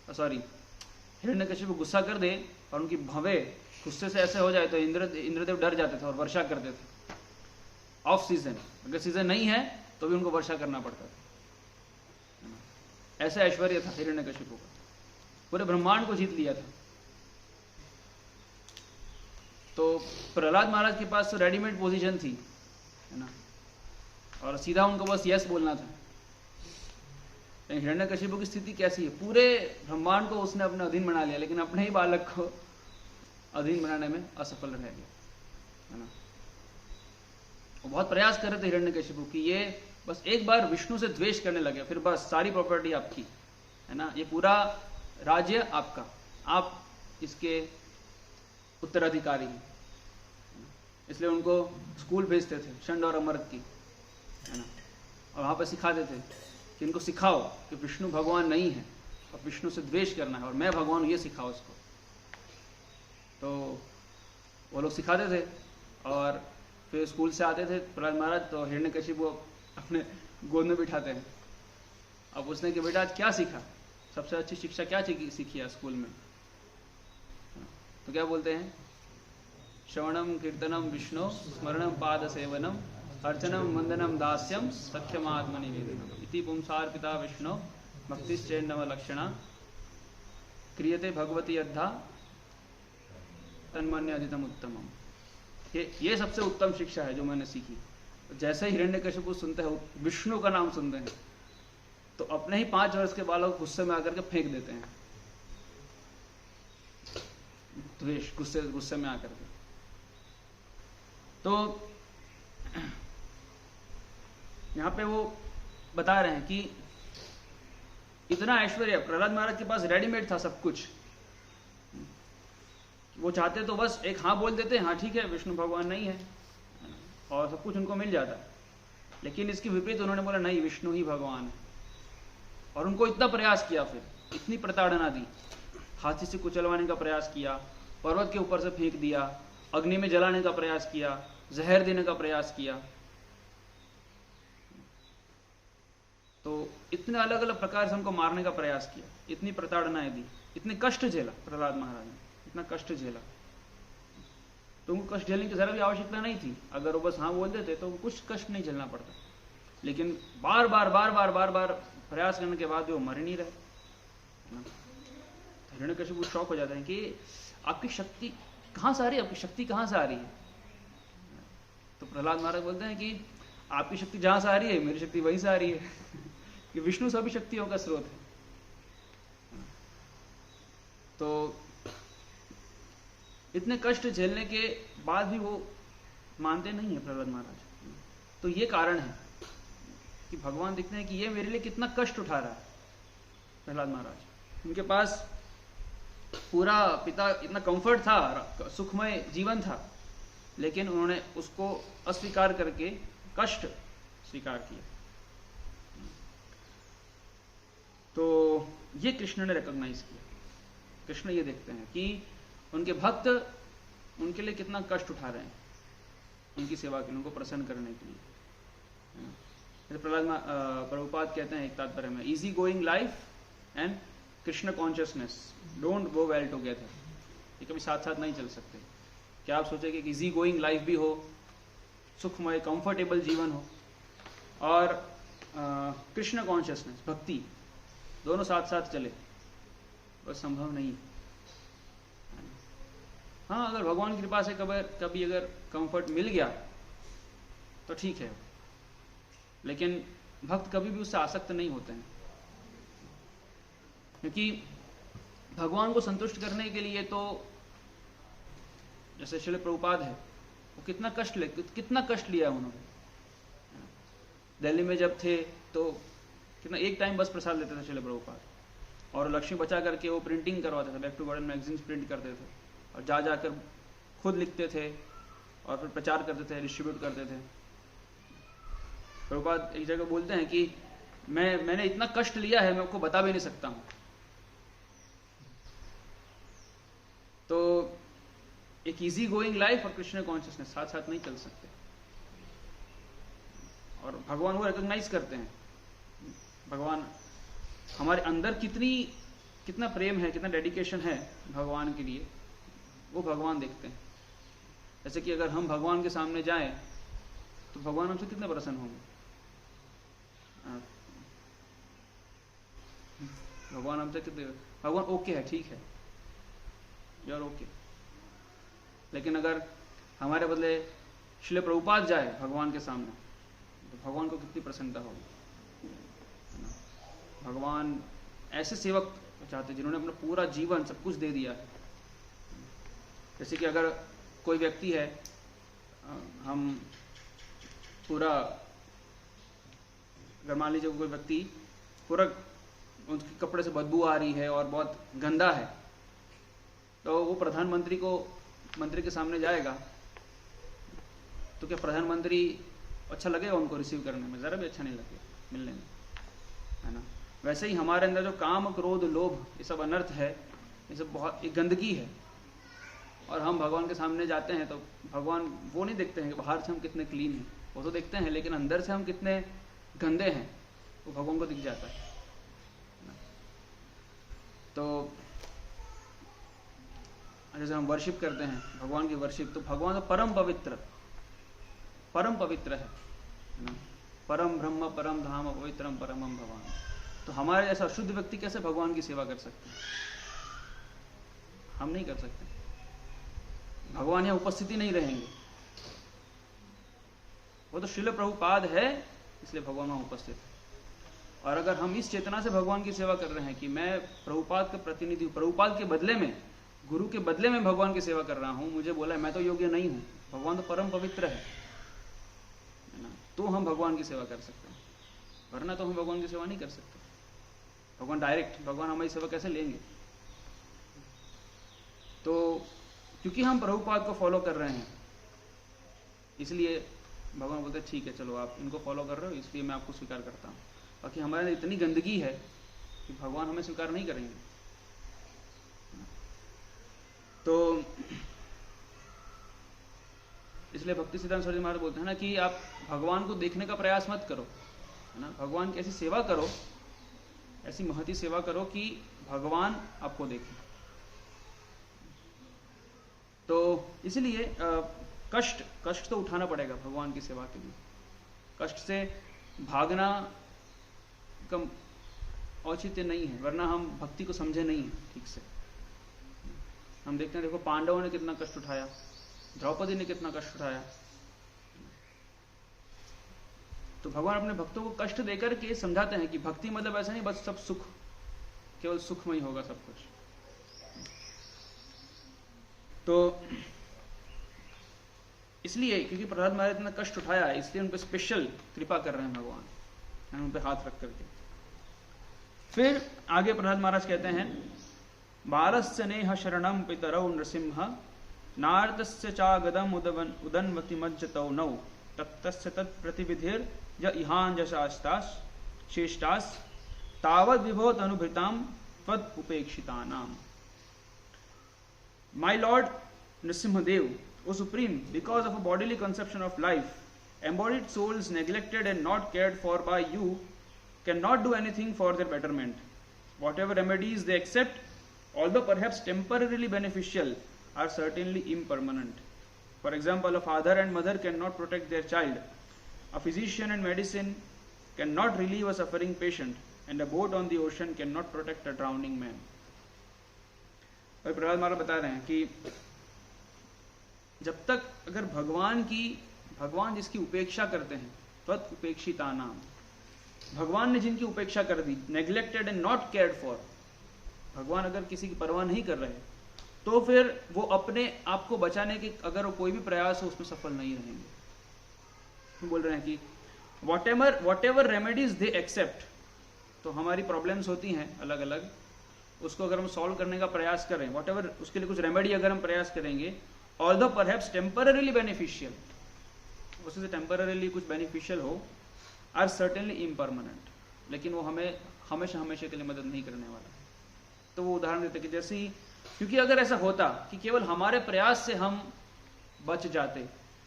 हिरण्यकशिपु गुस्सा कर दे और उनकी भवें गुस्से से ऐसे हो जाए तो इंद्रदेव डर जाते थे और वर्षा करते थे ऑफ सीजन। अगर सीजन नहीं है तो भी उनको वर्षा करना पड़ता था, है ना। ऐसा ऐश्वर्य था हिरण्यकशिपु का, पूरे ब्रह्मांड को जीत लिया था। तो प्रहलाद महाराज के पास तो रेडीमेड पोजीशन थी, है ना, और सीधा उनको बस यस बोलना था। लेकिन हिरण्यकशिपु की स्थिति कैसी है, पूरे ब्रह्मांड को उसने अपने अधीन बना लिया, लेकिन अपने ही बालक को अधीन बनाने में असफल रह गया, है ना। वो बहुत प्रयास कर रहे थे हिरण्यकशिपु कि ये बस एक बार विष्णु से द्वेष करने लगे, फिर बस सारी प्रॉपर्टी आपकी, है ना, ये पूरा राज्य आपका, आप इसके उत्तराधिकारी हैं। इसलिए उनको स्कूल भेजते थे षंड और अमृत की, है ना, और वहां पर सिखाते थे कि इनको सिखाओ कि विष्णु भगवान नहीं है और विष्णु से द्वेष करना है और मैं भगवान हूं, ये सिखाओ उसको। तो वो लोग सिखाते थे और फिर स्कूल से आते थे प्रहलाद महाराज, तो हिरण्यकशिपु अपने गोद में बिठाते हैं। अब पूछते हैं कि बेटा आज क्या सीखा, सबसे अच्छी शिक्षा क्या सीखी है स्कूल में, तो क्या बोलते हैं, श्रवणम कीर्तनम विष्णु स्मरणम पाद सेवनम अर्चनम वंदनम दास्यम सख्यमात्म निवेदनम इति पुंसार्पिता विष्णु भक्तिश्चैन्नव लक्षणा क्रियते भगवती अद्धा तन्मन्य अधितम उत्तमम। ये सबसे उत्तम शिक्षा है जो मैंने सीखी। जैसे ही हिरण्यकशिपु सुनते हैं, विष्णु का नाम सुनते हैं, तो अपने ही 5 वर्ष के बालक गुस्से में आकर के फेंक देते हैं, द्वेष, गुस्से में आकर के। तो यहां पे वो बता रहे हैं कि इतना ऐश्वर्य प्रहलाद महाराज के पास रेडीमेड था सब कुछ, वो चाहते तो बस एक हाँ बोल देते, हाँ ठीक है विष्णु भगवान नहीं है, और सब कुछ उनको मिल जाता। लेकिन इसके विपरीत उन्होंने बोला नहीं, विष्णु ही भगवान है। और उनको इतना प्रयास किया, फिर इतनी प्रताड़ना दी, हाथी से कुचलवाने का प्रयास किया, पर्वत के ऊपर से फेंक दिया, अग्नि में जलाने का प्रयास किया, जहर देने का प्रयास किया। तो इतने अलग अलग प्रकार से हमको मारने का प्रयास किया, इतनी प्रताड़नाएं दी, इतने कष्ट झेला प्रहलाद महाराज ने, इतना कष्ट झेला। तो उनको कष्ट झेलने की जरा भी आवश्यकता नहीं थी, अगर वो बस हाँ बोल देते तो कुछ कष्ट नहीं झेलना पड़ता। लेकिन बार बार प्रयास करने के बाद भी वो मर नहीं रहे। हिरण्यकशिपु शौक हो जाते हैं कि आपकी शक्ति कहाँ से आ रही है, आपकी शक्ति कहाँ से आ रही है। तो प्रहलाद महाराज बोलते हैं कि आपकी शक्ति जहां से आ रही है, मेरी शक्ति वहीं से आ रही है कि विष्णु सभी शक्तियों का स्रोत है। तो इतने कष्ट झेलने के बाद भी वो मानते नहीं है प्रहलाद महाराज। तो ये कारण है कि भगवान देखते हैं कि ये मेरे लिए कितना कष्ट उठा रहा है प्रहलाद महाराज। उनके पास पूरा पिता इतना कंफर्ट था, सुखमय जीवन था, लेकिन उन्होंने उसको अस्वीकार करके कष्ट स्वीकार किया। तो ये कृष्ण ने रिकॉग्नाइज किया। कृष्ण ये देखते हैं कि उनके भक्त उनके लिए कितना कष्ट उठा रहे हैं, उनकी सेवा के लिए, उनको प्रसन्न करने के लिए। प्रभुपाद कहते हैं एक तात्पर्य में, easy going life and Krishna consciousness don't go well together. ये कभी साथ साथ नहीं चल सकते। क्या आप सोचे कि इजी गोइंग लाइफ भी हो, सुखमय कंफर्टेबल जीवन हो, और कृष्ण कॉन्शियसनेस भक्ति दोनों साथ साथ चले, बस संभव नहीं। हाँ, अगर भगवान की कृपा से कभी अगर कंफर्ट मिल गया तो ठीक है, लेकिन भक्त कभी भी उससे आसक्त नहीं होते हैं, क्योंकि भगवान को संतुष्ट करने के लिए तो जैसे श्रील प्रभुपाद है, वो कितना कष्ट लिया उन्होंने। दिल्ली में जब थे तो कितना एक टाइम बस प्रसाद लेते थे श्रील प्रभुपाद, और लक्ष्मी बचा करके वो प्रिंटिंग करवाते थे, back to Godhead magazines print करते थे, और जाकर खुद लिखते थे और फिर प्रचार करते थे, डिस्ट्रीब्यूट करते थे। प्रभुपाद एक जगह बोलते हैं कि मैंने इतना कष्ट लिया है, मैं आपको बता भी नहीं सकता हूं। तो एक इजी गोइंग लाइफ और कृष्ण कॉन्शियसनेस साथ साथ नहीं चल सकते, और भगवान वो रिकॉग्नाइज करते हैं। भगवान हमारे अंदर कितना प्रेम है, कितना डेडिकेशन है भगवान के लिए, वो भगवान देखते हैं। जैसे कि अगर हम भगवान के सामने जाएं तो भगवान हमसे कितने प्रसन्न होंगे। भगवान हमसे कितने, भगवान ओके है, ठीक है, यार ओके, लेकिन अगर हमारे बदले श्रील प्रभुपाद जाए भगवान के सामने तो भगवान को कितनी प्रसन्नता होगी, है ना। भगवान ऐसे सेवक चाहते जिन्होंने अपना पूरा जीवन सब कुछ दे दिया है। जैसे कि अगर कोई व्यक्ति है, हम पूरा, अगर मान लीजिए कोई व्यक्ति पूरा उनके कपड़े से बदबू आ रही है और बहुत गंदा है, तो वो मंत्री के सामने जाएगा तो क्या प्रधानमंत्री अच्छा लगेगा उनको रिसीव करने में? जरा भी अच्छा नहीं लगेगा मिलने में, है ना। वैसे ही हमारे अंदर जो काम, क्रोध, लोभ, ये सब अनर्थ है, ये सब बहुत एक गंदगी है। और हम भगवान के सामने जाते हैं तो भगवान वो नहीं देखते हैं कि बाहर से हम कितने क्लीन हैं, वो तो देखते हैं, लेकिन अंदर से हम कितने गंदे हैं वो भगवान को दिख जाता है। तो जैसे हम वर्शिप करते हैं भगवान की वर्शिप, तो भगवान तो परम पवित्र है ना। परम ब्रह्म परम धाम पवित्रम परमम भगवान। तो हमारे जैसा शुद्ध व्यक्ति कैसे भगवान की सेवा कर सकते हैं? हम नहीं कर सकते। भगवान यहाँ उपस्थिति नहीं रहेंगे, वो तो श्रील प्रभुपाद है इसलिए भगवान वहां उपस्थित है। और अगर हम इस चेतना से भगवान की सेवा कर रहे हैं कि मैं प्रभुपाद का प्रतिनिधि हूं, प्रभुपाद के बदले में, गुरु के बदले में भगवान की सेवा कर रहा हूं, मुझे बोला है मैं तो योग्य नहीं हूं, भगवान तो परम पवित्र है ना, तो हम भगवान की सेवा कर सकते हैं, वरना तो हम भगवान की सेवा नहीं कर सकते। भगवान हमारी सेवा कैसे लेंगे? तो क्योंकि हम प्रभुपाद को फॉलो कर रहे हैं इसलिए भगवान बोलते ठीक है चलो आप इनको फॉलो कर रहे हो इसलिए मैं आपको स्वीकार करता हूँ। बाकी हमारे इतनी गंदगी है कि भगवान हमें स्वीकार नहीं करेंगे। तो इसलिए भक्ति सिद्धांत सरस्वती महाराज बोलते हैं ना कि आप भगवान को देखने का प्रयास मत करो, है ना। भगवान की ऐसी सेवा करो, ऐसी महती सेवा करो कि भगवान आपको देखे। तो इसलिए कष्ट तो उठाना पड़ेगा भगवान की सेवा के लिए। कष्ट से भागना का औचित्य नहीं है, वरना हम भक्ति को समझे नहीं है ठीक से। हम देखते हैं, देखो पांडवों ने कितना कष्ट उठाया, द्रौपदी ने कितना कष्ट उठाया। तो भगवान अपने भक्तों को कष्ट देकर के समझाते हैं कि भक्ति मतलब ऐसा नहीं बस सब सुख, केवल सुखमय होगा सब कुछ। तो इसलिए क्योंकि प्रहलाद महाराज इतना कष्ट उठाया है इसलिए उन पर स्पेशल कृपा कर रहे हैं भगवान, उन पर हाथ रख करके। फिर आगे प्रहलाद महाराज कहते हैं, बालस्य नेह शरणम पितरौ नृसिंह नारदस्य चागदम उदन्वति मज्जतौ नौ तत्तस्य तत्प्रतिविधिर य इहांजशास्तास शेष्टास तावद विभोत अनुभृताम त्वद उपेक्षितानाम। My Lord Nrsimhadev, O Supreme, because of a bodily conception of life, embodied souls neglected and not cared for by you cannot do anything for their betterment. Whatever remedies they accept, although perhaps temporarily beneficial, are certainly impermanent. For example, a father and mother cannot protect their child. A physician and medicine cannot relieve a suffering patient, and a boat on the ocean cannot protect a drowning man. और प्रहलाद महाराज बता रहे हैं कि जब तक अगर भगवान जिसकी उपेक्षा करते हैं, तत् उपेक्षिता नाम, भगवान ने जिनकी उपेक्षा कर दी, neglected and not cared for, भगवान अगर किसी की परवाह नहीं कर रहे तो फिर वो अपने आप को बचाने के अगर कोई भी प्रयास हो उसमें सफल नहीं रहेंगे। तो बोल रहे हैं कि whatever remedies they accept, तो हमारी प्रॉब्लम्स होती हैं अलग अलग, उसको अगर हम सॉल्व करने का प्रयास करें, वॉट एवर उसके लिए कुछ रेमेडी अगर हम प्रयास करेंगे, ऑल्दो परहैप्स टेम्पररीली बेनिफिशियल, उससे टेम्पररीली कुछ बेनिफिशियल हो, आर सर्टेनली इम्परमानेंट, लेकिन वो हमें हमेशा हमेशा के लिए मदद नहीं करने वाला। तो वो उदाहरण देते कि जैसे ही, क्योंकि अगर ऐसा होता कि केवल हमारे प्रयास से हम बच जाते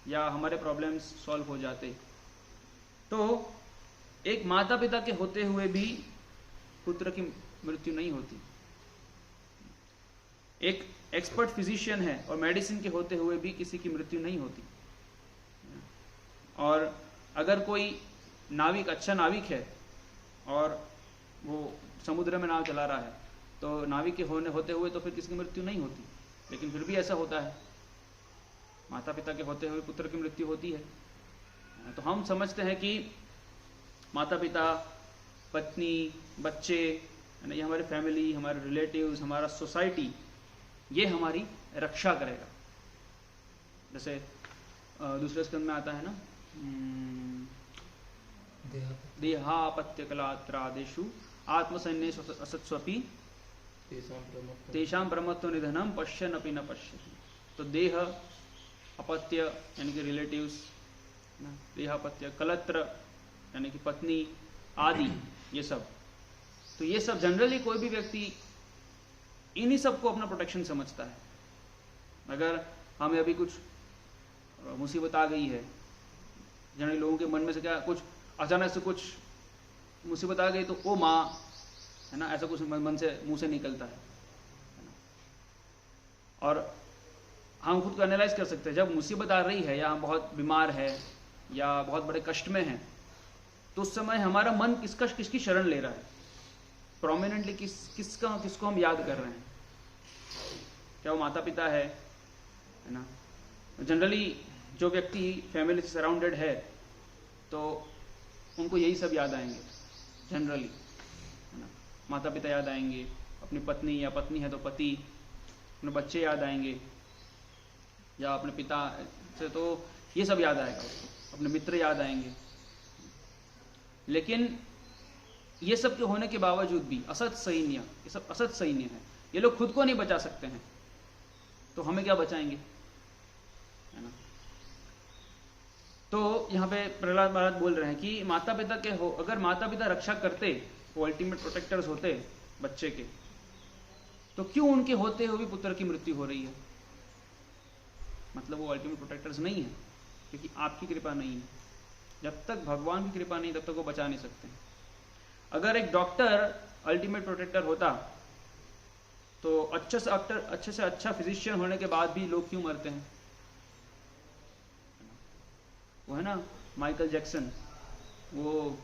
या हमारे प्रॉब्लम्स सॉल्व हो जाते, तो एक माता पिता के होते हुए भी पुत्र की मृत्यु नहीं होती, एक एक्सपर्ट फिजिशियन है और मेडिसिन के होते हुए भी किसी की मृत्यु नहीं होती, और अगर कोई नाविक अच्छा नाविक है और वो समुद्र में नाव चला रहा है तो नाविक के होते हुए तो फिर किसी की मृत्यु नहीं होती, लेकिन फिर भी ऐसा होता है माता पिता के होते हुए पुत्र की मृत्यु होती है। तो हम समझते हैं कि माता पिता, पत्नी, बच्चे, ये हमारी फैमिली, हमारे रिलेटिव्स, हमारा सोसाइटी, ये हमारी रक्षा करेगा। जैसे दूसरे स्कंद में आता है ना, देहापत्य कलात्रादेशु आत्मसैन्येषु असत्स्वपि तेषां ब्रह्मत्व निधनम पश्यन् अपि न पश्यति। तो देह अपत्य यानी कि रिलेटिव्स, देहापत्य, कलत्र यानी कि पत्नी आदि, ये सब, तो ये सब जनरली कोई भी व्यक्ति इन्हीं सबको अपना प्रोटेक्शन समझता है। अगर हमें अभी कुछ मुसीबत आ गई है, जनरली लोगों के मन में से क्या, कुछ अचानक से कुछ मुसीबत आ गई तो ओ माँ, है ना, ऐसा कुछ मन से मुंह से निकलता है ना। और हम खुद को एनालाइज कर सकते हैं, जब मुसीबत आ रही है या हम बहुत बीमार है या बहुत बड़े कष्ट में हैं, तो उस समय हमारा मन किसकी शरण ले रहा है, प्रोमिनेंटली किसको हम याद कर रहे हैं। क्या वो माता पिता है ना। जनरली जो व्यक्ति फैमिली से सराउंडेड है तो उनको यही सब याद आएंगे जनरली, है ना। माता पिता याद आएंगे, अपनी पत्नी या पत्नी है तो पति, अपने बच्चे याद आएंगे, या अपने पिता से तो ये सब याद आएगा उसको, अपने मित्र याद आएंगे। लेकिन ये सब के होने के बावजूद भी असत सैन्य, ये सब असत सैन्य है, ये लोग खुद को नहीं बचा सकते हैं, तो हमें क्या बचाएंगे, है ना। तो यहाँ पे प्रहलाद महाराज बोल रहे हैं कि माता पिता के हो, अगर माता पिता रक्षा करते, वो अल्टीमेट प्रोटेक्टर्स होते बच्चे के, तो क्यों उनके होते हुए भी पुत्र की मृत्यु हो रही है। मतलब वो अल्टीमेट प्रोटेक्टर्स नहीं है, क्योंकि आपकी कृपा नहीं है। जब तक भगवान की कृपा नहीं, तब तक वो बचा नहीं सकते। अगर एक डॉक्टर अल्टीमेट प्रोटेक्टर होता तो अच्छे से अच्छा फिजिशियन होने के बाद भी लोग क्यों मरते हैं। वो है ना माइकल जैक्सन, वो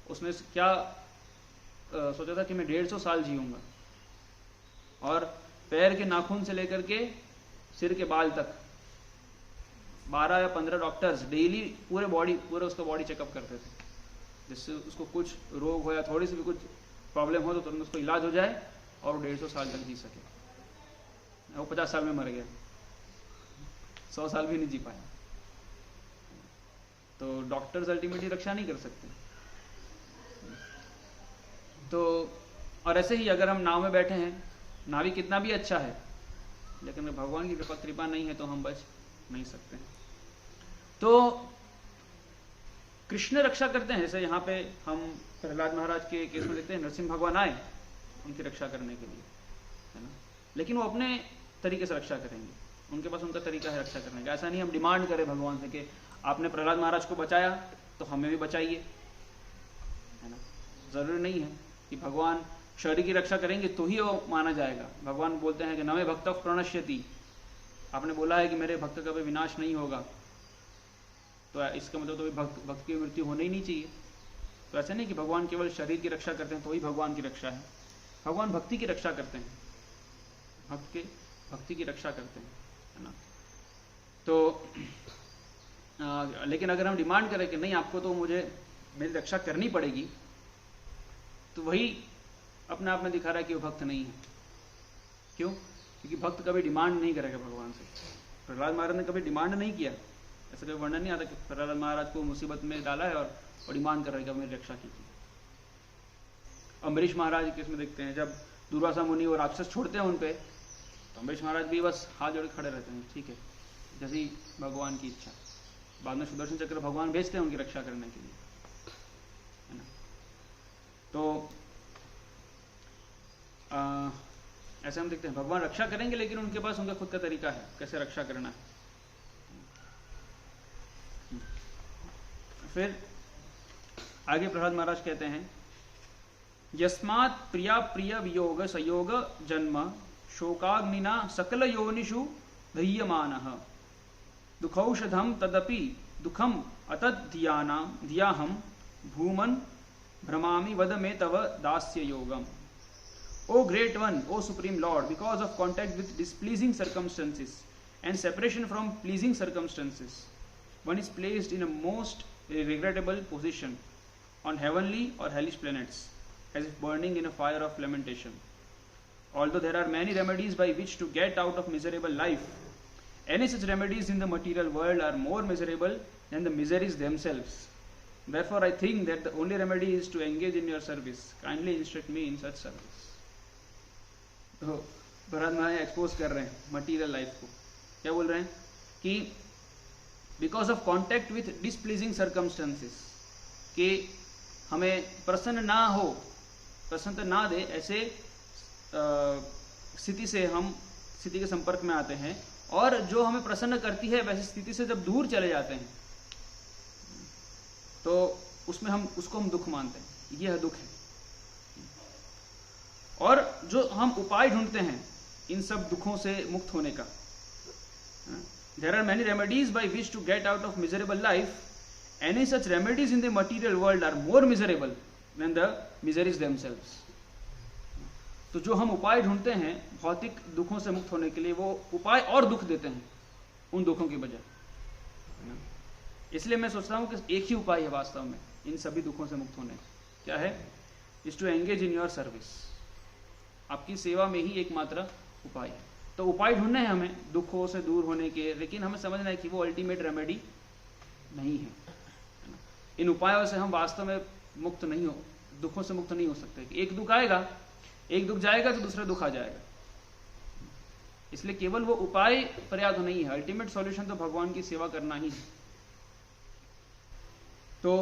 उसने क्या सोचा था कि मैं 150 साल जीऊंगा, और पैर के नाखून से लेकर के सिर के बाल तक 12 या 15 डॉक्टर्स डेली पूरा उसका बॉडी चेकअप करते थे, जिससे उसको कुछ रोग हो या थोड़ी सी भी कुछ प्रॉब्लम हो तो तुरंत उसको इलाज हो जाए और वो 150 साल तक जी सके। वो 50 साल में मर गया, 100 साल भी नहीं जी पाया। तो डॉक्टर्स अल्टीमेटली रक्षा नहीं कर सकते। तो और ऐसे ही अगर हम नाव में बैठे हैं, नावी कितना भी अच्छा है, लेकिन भगवान की कृपा नहीं है तो हम बच नहीं सकते। तो कृष्ण रक्षा करते हैं। जैसे यहाँ पे हम प्रहलाद महाराज के केस में देखते हैं, नरसिंह भगवान आए उनकी रक्षा करने के लिए, है ना, लेकिन वो अपने तरीके से रक्षा करेंगे, उनके पास उनका तरीका है रक्षा करने का। ऐसा नहीं हम डिमांड करें भगवान से कि आपने प्रहलाद महाराज को बचाया तो हमें भी बचाइए, है ना। जरूरी नहीं है कि भगवान शरीर की रक्षा करेंगे तो ही वो माना जाएगा। भगवान बोलते हैं कि नमे भक्त प्रणश्यति, आपने बोला है कि मेरे भक्त का भी विनाश नहीं होगा, तो इसका मतलब तो भक्त की मृत्यु होनी ही नहीं चाहिए। तो ऐसा नहीं कि भगवान केवल शरीर की रक्षा करते हैं तो ही भगवान की रक्षा है। भगवान भक्ति की रक्षा करते हैं, भक्ति की रक्षा करते हैं, है ना। तो लेकिन अगर हम डिमांड करें कि नहीं आपको तो मेरी रक्षा करनी पड़ेगी, तो वही अपने आप में दिखा रहा है कि वो भक्त नहीं है। क्यों? क्योंकि भक्त कभी डिमांड नहीं करेगा भगवान से। प्रहलाद महाराज ने कभी डिमांड नहीं किया, ऐसा कोई वर्णन नहीं आता कि प्रहलाद महाराज को मुसीबत में डाला है और डिमांड कर रहेगा मेरी रक्षा कीजिए। अम्बरीश महाराज के इसमें देखते हैं, जब दुर्वासा मुनि और राक्षस छोड़ते हैं उन पे, तो अम्बरीश महाराज भी बस हाथ जोड़ खड़े रहते हैं, ठीक है जैसी भगवान की इच्छा। बाद में सुदर्शन चक्र भगवान भेजते हैं उनकी रक्षा करने के लिए, है ना। तो ऐसे हम देखते हैं भगवान रक्षा करेंगे, लेकिन उनके पास उनका खुद का तरीका है कैसे रक्षा करना है। फिर आगे प्रहलाद महाराज कहते हैं, यस्मात् प्रिया प्रिय वियोग संयोग जन्म शोकाग्निना सकल योनिषु दह्यमानः दुखौषधम तदपि दुखम अतद्धियाहम भूमन भ्रमामि वद मे तव दास्य योगम। O great one, O supreme Lord, because of contact with displeasing circumstances, and separation from pleasing circumstances, one is placed in a most regrettable position on heavenly or hellish planets, as if burning in a fire of lamentation. Although there are many remedies by which to get out of miserable life, any such remedies in the material world are more miserable than the miseries themselves. Therefore, I think that the only remedy is to engage in your service. Kindly instruct me in such service. तो भरत महाराज expose कर रहे हैं material life को. क्या बोल रहे हैं कि because of contact with displeasing circumstances, कि हमें प्रसन्न ना हो, प्रसन्न ना दे ऐसे स्थिति से हम स्थिति के संपर्क में आते हैं, और जो हमें प्रसन्न करती है वैसी स्थिति से जब दूर चले जाते हैं तो उसमें उसको हम दुख मानते हैं. यह दुख है. और जो हम उपाय ढूंढते हैं इन सब दुखों से मुक्त होने का, there are many remedies by which to get out of miserable life, any such remedies in the material world are more miserable than the miseries themselves. तो जो हम उपाय ढूंढते हैं भौतिक दुखों से मुक्त होने के लिए, वो उपाय और दुख देते हैं उन दुखों की बजाय. इसलिए मैं सोच रहा हूं कि एक ही उपाय है वास्तव में इन सभी दुखों से मुक्त होने. क्या है? Is to engage in your service. आपकी सेवा में ही एकमात्र उपाय है. तो उपाय ढूंढने हैं हमें दुखों से दूर होने के, लेकिन हमें समझना है कि वो अल्टीमेट रेमेडी नहीं है. इन उपायों से हम वास्तव में मुक्त नहीं हो, दुखों से मुक्त नहीं हो सकते. एक दुख आएगा, एक दुख जाएगा तो दूसरा दुख आ जाएगा. इसलिए केवल वो उपाय पर्याप्त नहीं है. अल्टीमेट सॉल्यूशन तो भगवान की सेवा करना ही है. तो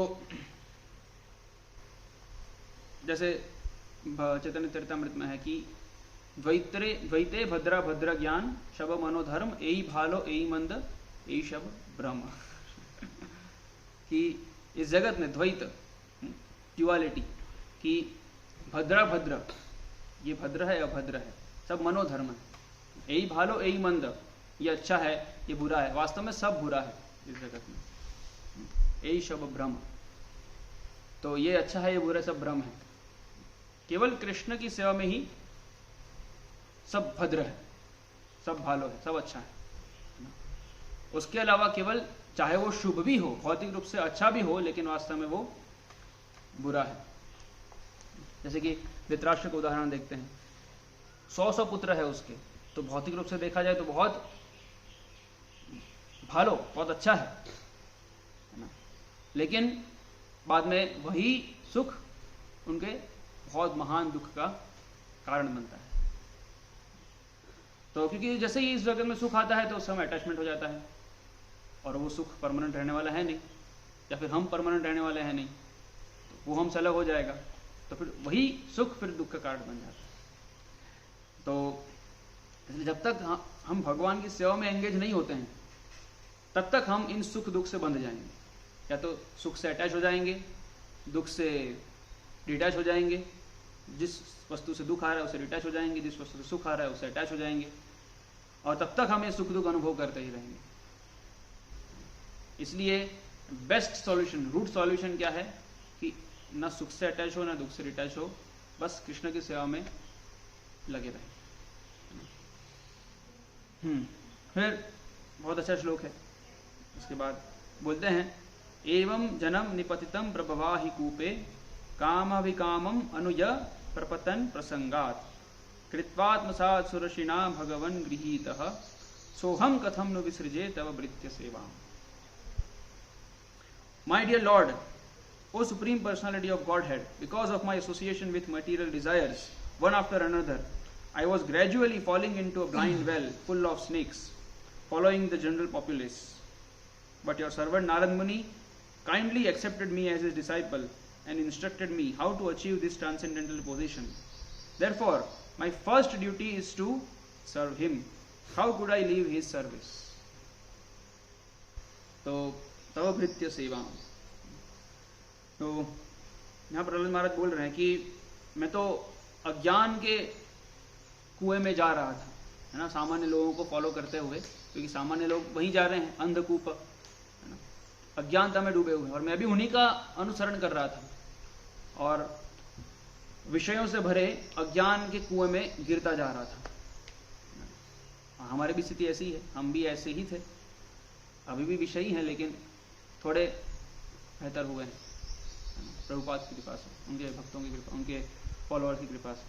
जैसे चैतन्य चरितमृत में है कि द्वैते भद्रा भद्र ज्ञान शब मनोधर्म एई भालो एई मंद एई शब ब्रह्म. कि इस जगत में द्वैत, ड्युअलिटी, कि भद्रा भद्र, ये भद्र है अभद्र है, सब मनोधर्म है. एई भालो एई मंद, ये अच्छा है ये बुरा है. वास्तव में सब बुरा है इस जगत में. एई शब ब्रह्म, तो ये अच्छा है ये बुरा, सब ब्रह्म है. केवल कृष्ण की सेवा में ही सब भद्र है, सब भालो है, सब अच्छा है. उसके अलावा केवल चाहे वो शुभ भी हो, भौतिक रूप से अच्छा भी हो, लेकिन वास्तव में वो बुरा है. जैसे कि धृतराष्ट्र का उदाहरण देखते हैं. 100 पुत्र है उसके, तो भौतिक रूप से देखा जाए तो बहुत भालो, बहुत अच्छा है, लेकिन बाद में वही सुख उनके बहुत महान दुख का कारण बनता है. तो क्योंकि जैसे ही इस जगत में सुख आता है तो उस समय अटैचमेंट हो जाता है, और वो सुख परमानेंट रहने वाला है नहीं, या फिर हम परमानेंट रहने वाले हैं नहीं, तो वो हमसे अलग हो जाएगा, तो फिर वही सुख फिर दुख का कारण बन जाता है. तो इसलिए जब तक हम भगवान की सेवा में एंगेज नहीं होते हैं तब तक हम इन सुख दुख से बंध जाएंगे. या तो सुख से अटैच हो जाएंगे, दुख से डिटैच हो जाएंगे. जिस वस्तु से दुख आ रहा है उसे डिटैच हो जाएंगे, जिस वस्तु से सुख आ रहा है उसे अटैच हो जाएंगे, और तब तक हम ये सुख दुख अनुभव करते ही रहेंगे. इसलिए बेस्ट सॉल्यूशन, रूट सॉल्यूशन क्या है कि ना सुख से अटैच हो ना दुख से डिटैच हो, बस कृष्ण की सेवा में लगे रहें. फिर बहुत अच्छा श्लोक है. उसके बाद बोलते हैं, एवं जनम निपतितम प्रभवाहि कूपे कामाभिकामम अनुय प्रपतन प्रसंगात कृत्वात्मसात् सुरशिना भगवन् गृहीतः सोहम कथम नु विसृजे तव भृत्य सेवा. My dear Lord, O Supreme Personality of Godhead, because of my association with material desires, one after another, I was gradually falling into a blind well full of snakes, following the general populace. But your servant Narad Muni kindly accepted me as his disciple and instructed me how to achieve this transcendental position. Therefore, my first duty is to serve him. How could I leave his service? तो तव भृत्य सेवा. तो यहाँ प्रहलाद महाराज बोल रहे हैं कि मैं तो अज्ञान के कुएं में जा रहा था, है ना, सामान्य लोगों को फॉलो करते हुए, क्योंकि सामान्य लोग वहीं जा रहे हैं, अंधकूप, है ना, अज्ञानता में डूबे हुए, और मैं भी उन्हीं का अनुसरण कर रहा था, और विषयों से भरे अज्ञान के कुएं में गिरता जा रहा था. हमारी भी स्थिति ऐसी है, हम भी ऐसे ही थे, अभी भी विषयी हैं, लेकिन थोड़े बेहतर हुए हैं प्रभुपाद की कृपा से, उनके भक्तों की कृपा, उनके फॉलोअर्स की कृपा से।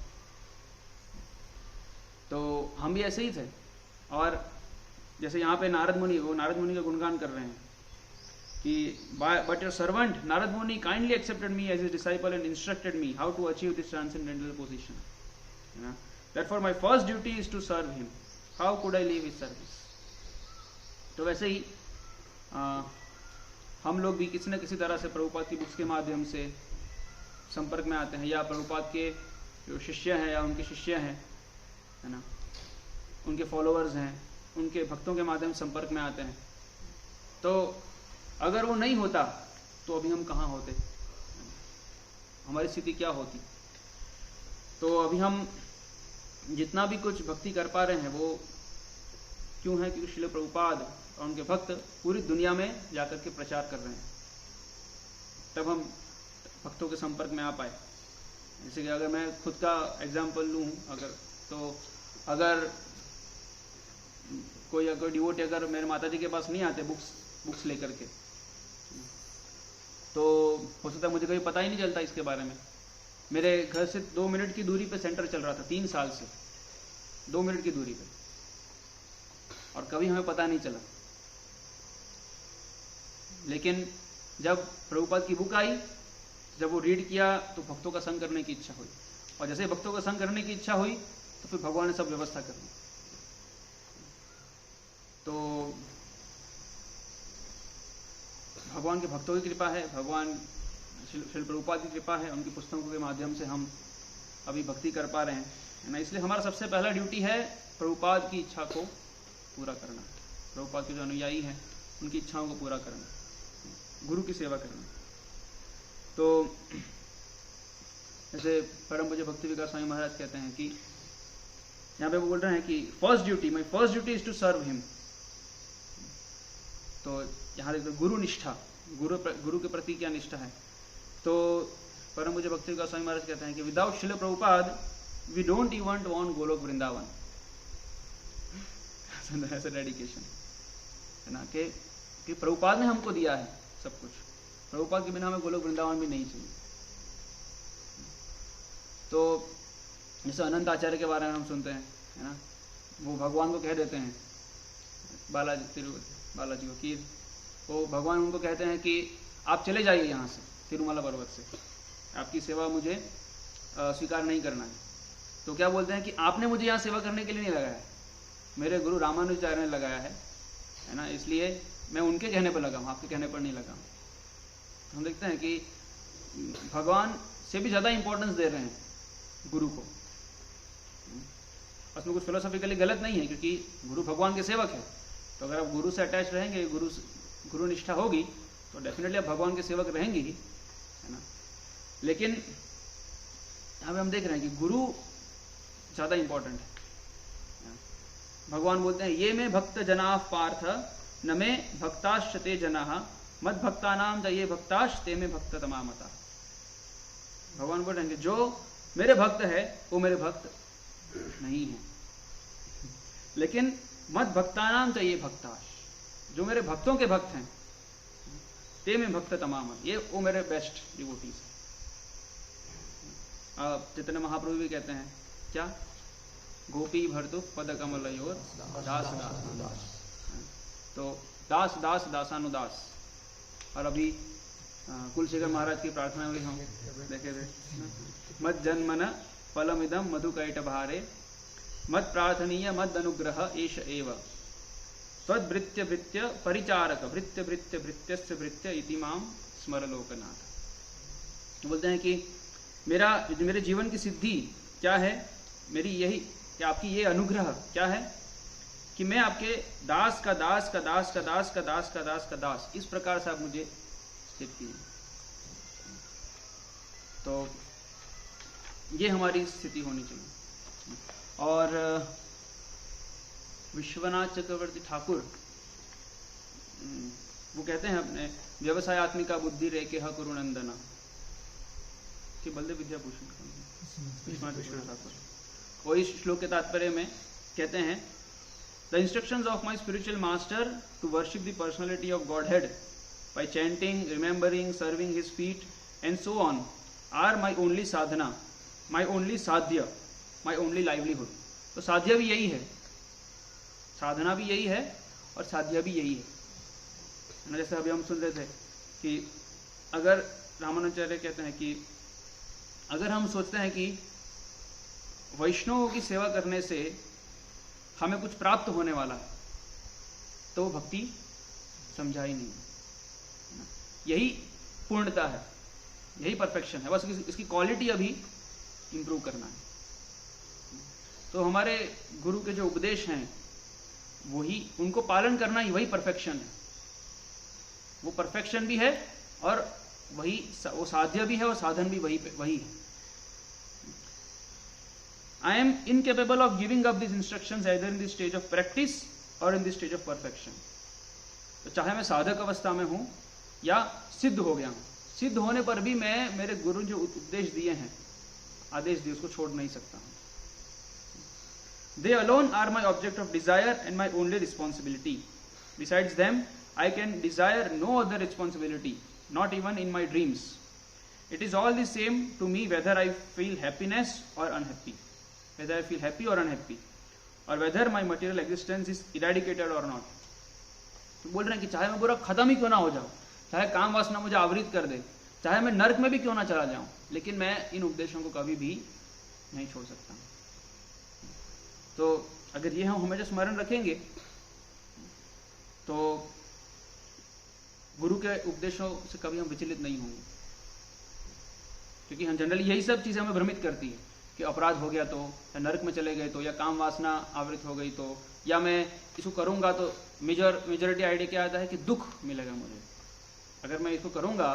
तो हम भी ऐसे ही थे। और जैसे यहाँ पे नारद मुनि, वो नारद मुनि का गुणगान कर रहे हैं कि but your servant Narada Muni kindly accepted me as his disciple and instructed me how to achieve this transcendental position. Therefore my first duty is to serve him. How could I leave his service? तो वैसे ही हम लोग भी किसी न किसी तरह से प्रभुपाद की बुक्स के माध्यम से संपर्क में आते हैं, या प्रभुपाद के जो शिष्य हैं या उनके शिष्य हैं, है ना, उनके फॉलोअर्स हैं, उनके भक्तों के माध्यम से संपर्क में आते हैं। तो अगर वो नहीं होता तो अभी हम कहाँ होते, हमारी स्थिति क्या होती। तो अभी हम जितना भी कुछ भक्ति कर पा रहे हैं वो क्यों है, क्योंकि श्रील प्रभुपाद और उनके भक्त पूरी दुनिया में जाकर के प्रचार कर रहे हैं, तब हम भक्तों के संपर्क में आ पाए। जैसे कि अगर मैं खुद का एग्जाम्पल लूँ, अगर कोई डिवोटी अगर मेरे माताजी के पास नहीं आते बुक्स लेकर के, तो हो सकता है मुझे कभी पता ही नहीं चलता इसके बारे में। मेरे घर से 2 मिनट की दूरी पे सेंटर चल रहा था 3 साल से, 2 मिनट की दूरी पे, और कभी हमें पता नहीं चला। लेकिन जब प्रभुपाद की बुक आई, जब वो रीड किया, तो भक्तों का संग करने की इच्छा हुई, और जैसे भक्तों का संग करने की इच्छा हुई तो फिर भगवान ने सब व्यवस्था कर दी। तो भगवान के भक्तों की कृपा है, भगवान श्रील प्रभुपाद की कृपा है, उनकी पुस्तकों के माध्यम से हम अभी भक्ति कर पा रहे हैं, है ना। इसलिए हमारा सबसे पहला ड्यूटी है प्रभुपाद की इच्छा को पूरा करना, प्रभुपाद के जो अनुयायी हैं उनकी इच्छाओं को पूरा करना, गुरु की सेवा करना। तो जैसे परम पूज्य भक्ति विकास स्वामी महाराज कहते हैं कि यहाँ पे वो बोल रहे हैं कि my first duty is to serve him. तो यहाँ देखते गुरु निष्ठा, गुरु के प्रति क्या निष्ठा है। तो परम पूज्य भक्ति विकास स्वामी महाराज कहते हैं कि without Srila Prabhupada we don't even want Goloka Vrindavan, ऐसा डेडिकेशन है ना, कि प्रभुपाद ने हमको दिया है सब कुछ, प्रभुपाद के बिना हमें गोलोक वृंदावन भी नहीं चाहिए। तो जैसे अनंत आचार्य के बारे में हम सुनते हैं, है ना, वो भगवान को कह देते हैं, बालाजी को, कि वो भगवान उनको कहते हैं कि आप चले जाइए यहाँ से, तिरुमला पर्वत से, आपकी सेवा मुझे स्वीकार नहीं करना है। तो क्या बोलते हैं कि आपने मुझे यहाँ सेवा करने के लिए नहीं लगाया है, मेरे गुरु रामानुजाचार्य ने लगाया है ना, इसलिए मैं उनके कहने पर लगा हूँ, आपके कहने पर नहीं लगा हूँ। हम देखते हैं कि भगवान से भी ज़्यादा इंपॉर्टेंस दे रहे हैं गुरु को। उसमें कुछ फिलोसॉफिकली गलत नहीं है, क्योंकि गुरु भगवान के सेवक है, तो अगर आप गुरु से अटैच रहेंगे, गुरु निष्ठा होगी, तो डेफिनेटली आप भगवान के सेवक रहेंगे ही, है ना। लेकिन यहाँ पे हम देख रहे हैं कि गुरु ज़्यादा इंपॉर्टेंट है। भगवान बोलते हैं ये में भक्त जना पार्थ न में भक्ताश्चते जना मद भक्तानाम ये भक्ताश्ते में भक्त तमामता। भगवान बोल रहे हैं कि जो मेरे भक्त है वो मेरे भक्त नहीं है, लेकिन मद भक्तानाम ये भक्ताश, जो मेरे भक्तों के भक्त हैं, ते में भक्त तमाम, ये वो मेरे बेस्ट डिवोटीज हैं। चैतन्य महाप्रभु भी कहते हैं क्या, गोपी भर्तु पद कमलयोर दास दास दास, तो दास दास दासानुदास। और अभी कुलशेखर महाराज की प्रार्थना में हम देखे थे, मद जन्मन फलमिदम मधुकैट भारे मद प्रार्थनीय मद अनुग्रह एष एव तद्वृत्य वृत्य परिचारक वृत्य वृत्य वृत्यस्य वृत्य इति माम स्मर लोकनाथ। बोलते हैं कि मेरे जीवन की सिद्धि क्या है, मेरी यही कि आपकी ये अनुग्रह क्या है कि मैं आपके दास का दास का दास का दास का दास का दास का दास, इस प्रकार से आप मुझे स्थित कीजिए। तो ये हमारी स्थिति होनी चाहिए। और विश्वनाथ चक्रवर्ती ठाकुर वो कहते हैं अपने व्यवसाय आत्मिका बुद्धि रेखे ह कुरुनंदना कि बलदेव विद्याभूषण विश्वनाथ ठाकुर, वो इस श्लोक के तात्पर्य में कहते हैं The instructions of my spiritual master to worship the personality of Godhead by chanting, remembering, serving his feet and so on are my only sadhana, my only sadhya, my only livelihood. तो साध्य भी यही है, साधना भी यही है और साध्य भी यही है। जैसे अभी हम सुन रहे थे कि अगर रामानुजाचार्य कहते हैं कि अगर हम सोचते हैं कि वैष्णवों की सेवा करने से हमें कुछ प्राप्त होने वाला है, तो वो भक्ति समझा ही नहीं। यही पूर्णता है, यही परफेक्शन है, बस इसकी क्वालिटी अभी इंप्रूव करना है। तो हमारे गुरु के जो उपदेश हैं वही, उनको पालन करना ही वही परफेक्शन है। वो परफेक्शन भी है और वही वो साध्य भी है और साधन भी वही है। I am incapable of giving up these instructions either in the stage of practice or in the stage of perfection. तो चाहे मैं साधक अवस्था में हूं या सिद्ध हो गया हूं, सिद्ध होने पर भी मैं मेरे गुरु जो उपदेश दिए हैं, आदेश दिए, उसको छोड़ नहीं सकता हूं। They alone are my object of desire and my only responsibility. Besides them, I can desire no other responsibility, not even in my dreams. It is all the same to me whether I feel happiness or unhappy, whether I feel happy or unhappy, or whether my material existence is eradicated or not. तो बोल रहे हैं कि चाहे मैं पूरा खत्म ही क्यों ना हो जाऊं, चाहे काम वासना मुझे आवृत कर दे, चाहे मैं नरक में भी क्यों ना चला जाऊं, लेकिन मैं इन उपदेशों को कभी भी नहीं छोड़ सकता। तो अगर ये हम हमेशा स्मरण रखेंगे तो गुरु के उपदेशों से कभी हम विचलित नहीं होंगे, क्योंकि हम जनरली यही सब चीजें हमें भ्रमित करती है कि अपराध हो गया तो, या नरक में चले गए तो, या काम वासना आवृत हो गई तो, या मैं इसको करूंगा तो मेजॉरिटी आइडिया क्या आता है कि दुख मिलेगा मुझे, अगर मैं इसको करूंगा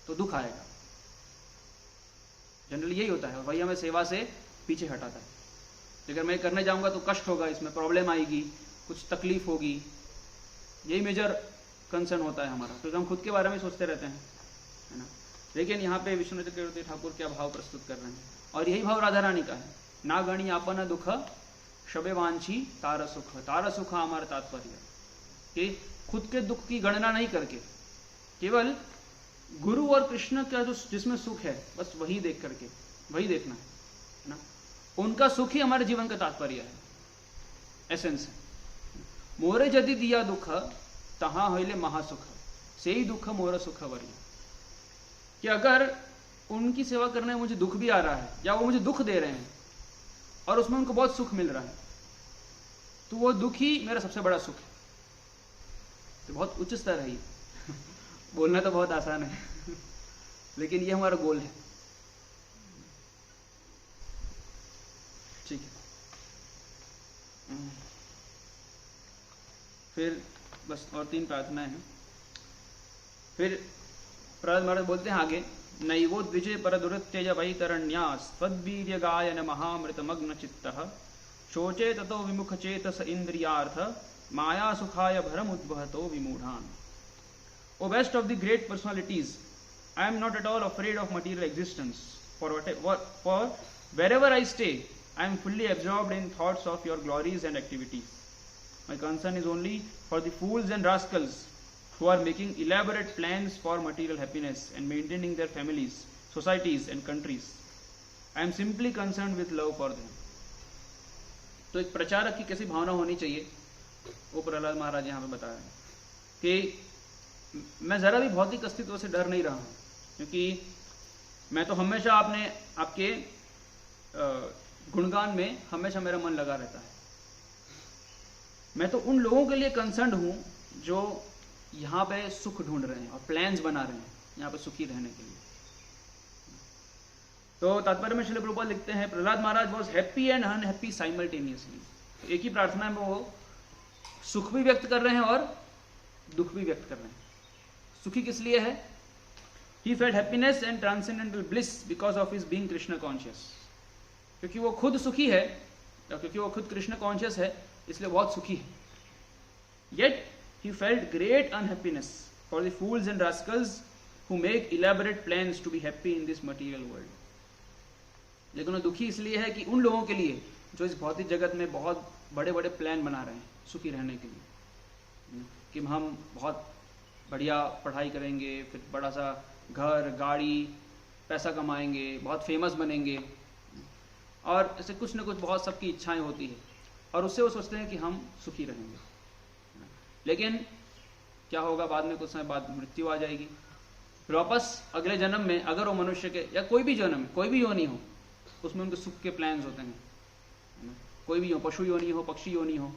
तो दुख आएगा। जनरली यही होता है, वही हमें सेवा से पीछे हटाता है। अगर मैं करने जाऊंगा तो कष्ट होगा, इसमें प्रॉब्लम आएगी, कुछ तकलीफ होगी, यही मेजर कंसर्न होता है हमारा, क्योंकि हम खुद के बारे में सोचते रहते हैं, है ना। लेकिन यहाँ पे विष्णु चक्रवर्ती ठाकुर क्या भाव प्रस्तुत कर रहे हैं, और यही भाव राधा रानी का है। ना गणी आपन दुख शबे वांछी तार सुख, तार सुख हमारा तात्पर्य कि खुद के दुख की गणना नहीं करके केवल गुरु और कृष्ण का जो जिसमें सुख है बस वही देख करके वही देखना है ना। उनका सुख ही हमारे जीवन का तात्पर्य है, एसेंस है। मोरे यदि दिया दुख तहां होइले महासुख, से ही दुख मोर सुख वर्य। कि अगर उनकी सेवा करने में मुझे दुख भी आ रहा है या वो मुझे दुख दे रहे हैं और उसमें उनको बहुत सुख मिल रहा है, तो वो दुख ही मेरा सबसे बड़ा सुख है। तो बहुत उच्च स्तर है ये बोलना तो बहुत आसान है लेकिन ये हमारा गोल है। ठीक है, फिर बस और 3 प्रार्थनाएं हैं। फिर प्रहलाद महाराज बोलते हैं आगे, नैवो द्विजय पर दुरत्यज वैतरण्यास त्वद्वीर्य गायन महामृतमग्न चित्तः शोचे ततो विमुख चेतस इंद्रियार्थ माया सुखाय भरम उद्वहतो विमूढ़ान। O best of the great personalities, I am not at all afraid of material existence, for wherever I stay, I am fully absorbed in thoughts of your glories and activities. My concern is only for the fools and rascals who are making elaborate plans for material happiness and maintaining their families, societies and countries. I am simply concerned with love for them. तो एक प्रचारक की कैसी भावना होनी चाहिए वो प्रहलाद महाराज यहाँ पे बता रहे हैं कि मैं जरा भी भौतिक अस्तित्व से डर नहीं रहा हूँ, क्योंकि मैं तो हमेशा आपके गुणगान में हमेशा मेरा मन लगा रहता है। मैं तो उन लोगों के लिए कंसर्न्ड हूँ जो यहाँ पे सुख ढूंढ रहे हैं और प्लान्स बना रहे हैं यहाँ पे सुखी रहने के लिए। तो तात्पर्य में श्रील प्रभुपाद लिखते हैं, Prahlad Maharaj was happy and unhappy simultaneously. एक ही प्रार्थना में वो सुख भी व्यक्त कर रहे हैं और दुख भी व्यक्त कर रहे हैं। सुखी किस लिए है? He felt happiness and transcendental bliss because of his being Krishna conscious. क्योंकि वो खुद सुखी है, क्योंकि वो खुद कृष्ण कॉन्शियस है, इसलिए बहुत सुखी है। Yet he felt great unhappiness for the fools and rascals who make elaborate plans to be happy in this material world. लेकिन वो दुखी इसलिए है कि उन लोगों के लिए जो इस भौतिक जगत में बहुत बड़े बड़े प्लान बना रहे हैं सुखी रहने के लिए, कि हम बहुत बढ़िया पढ़ाई करेंगे, फिर बड़ा सा घर गाड़ी पैसा कमाएंगे, बहुत फेमस बनेंगे, और ऐसे कुछ ना कुछ बहुत सबकी इच्छाएं होती है, और उससे वो सोचते हैं कि हम सुखी रहेंगे। लेकिन क्या होगा, बाद में कुछ समय बाद मृत्यु आ जाएगी, फिर वापस अगले जन्म में अगर वो मनुष्य के या कोई भी जन्म, कोई भी योनि हो, उसमें उनके सुख के प्लान्स होते हैं, कोई भी हो, पशु योनि हो, पक्षी योनि हो,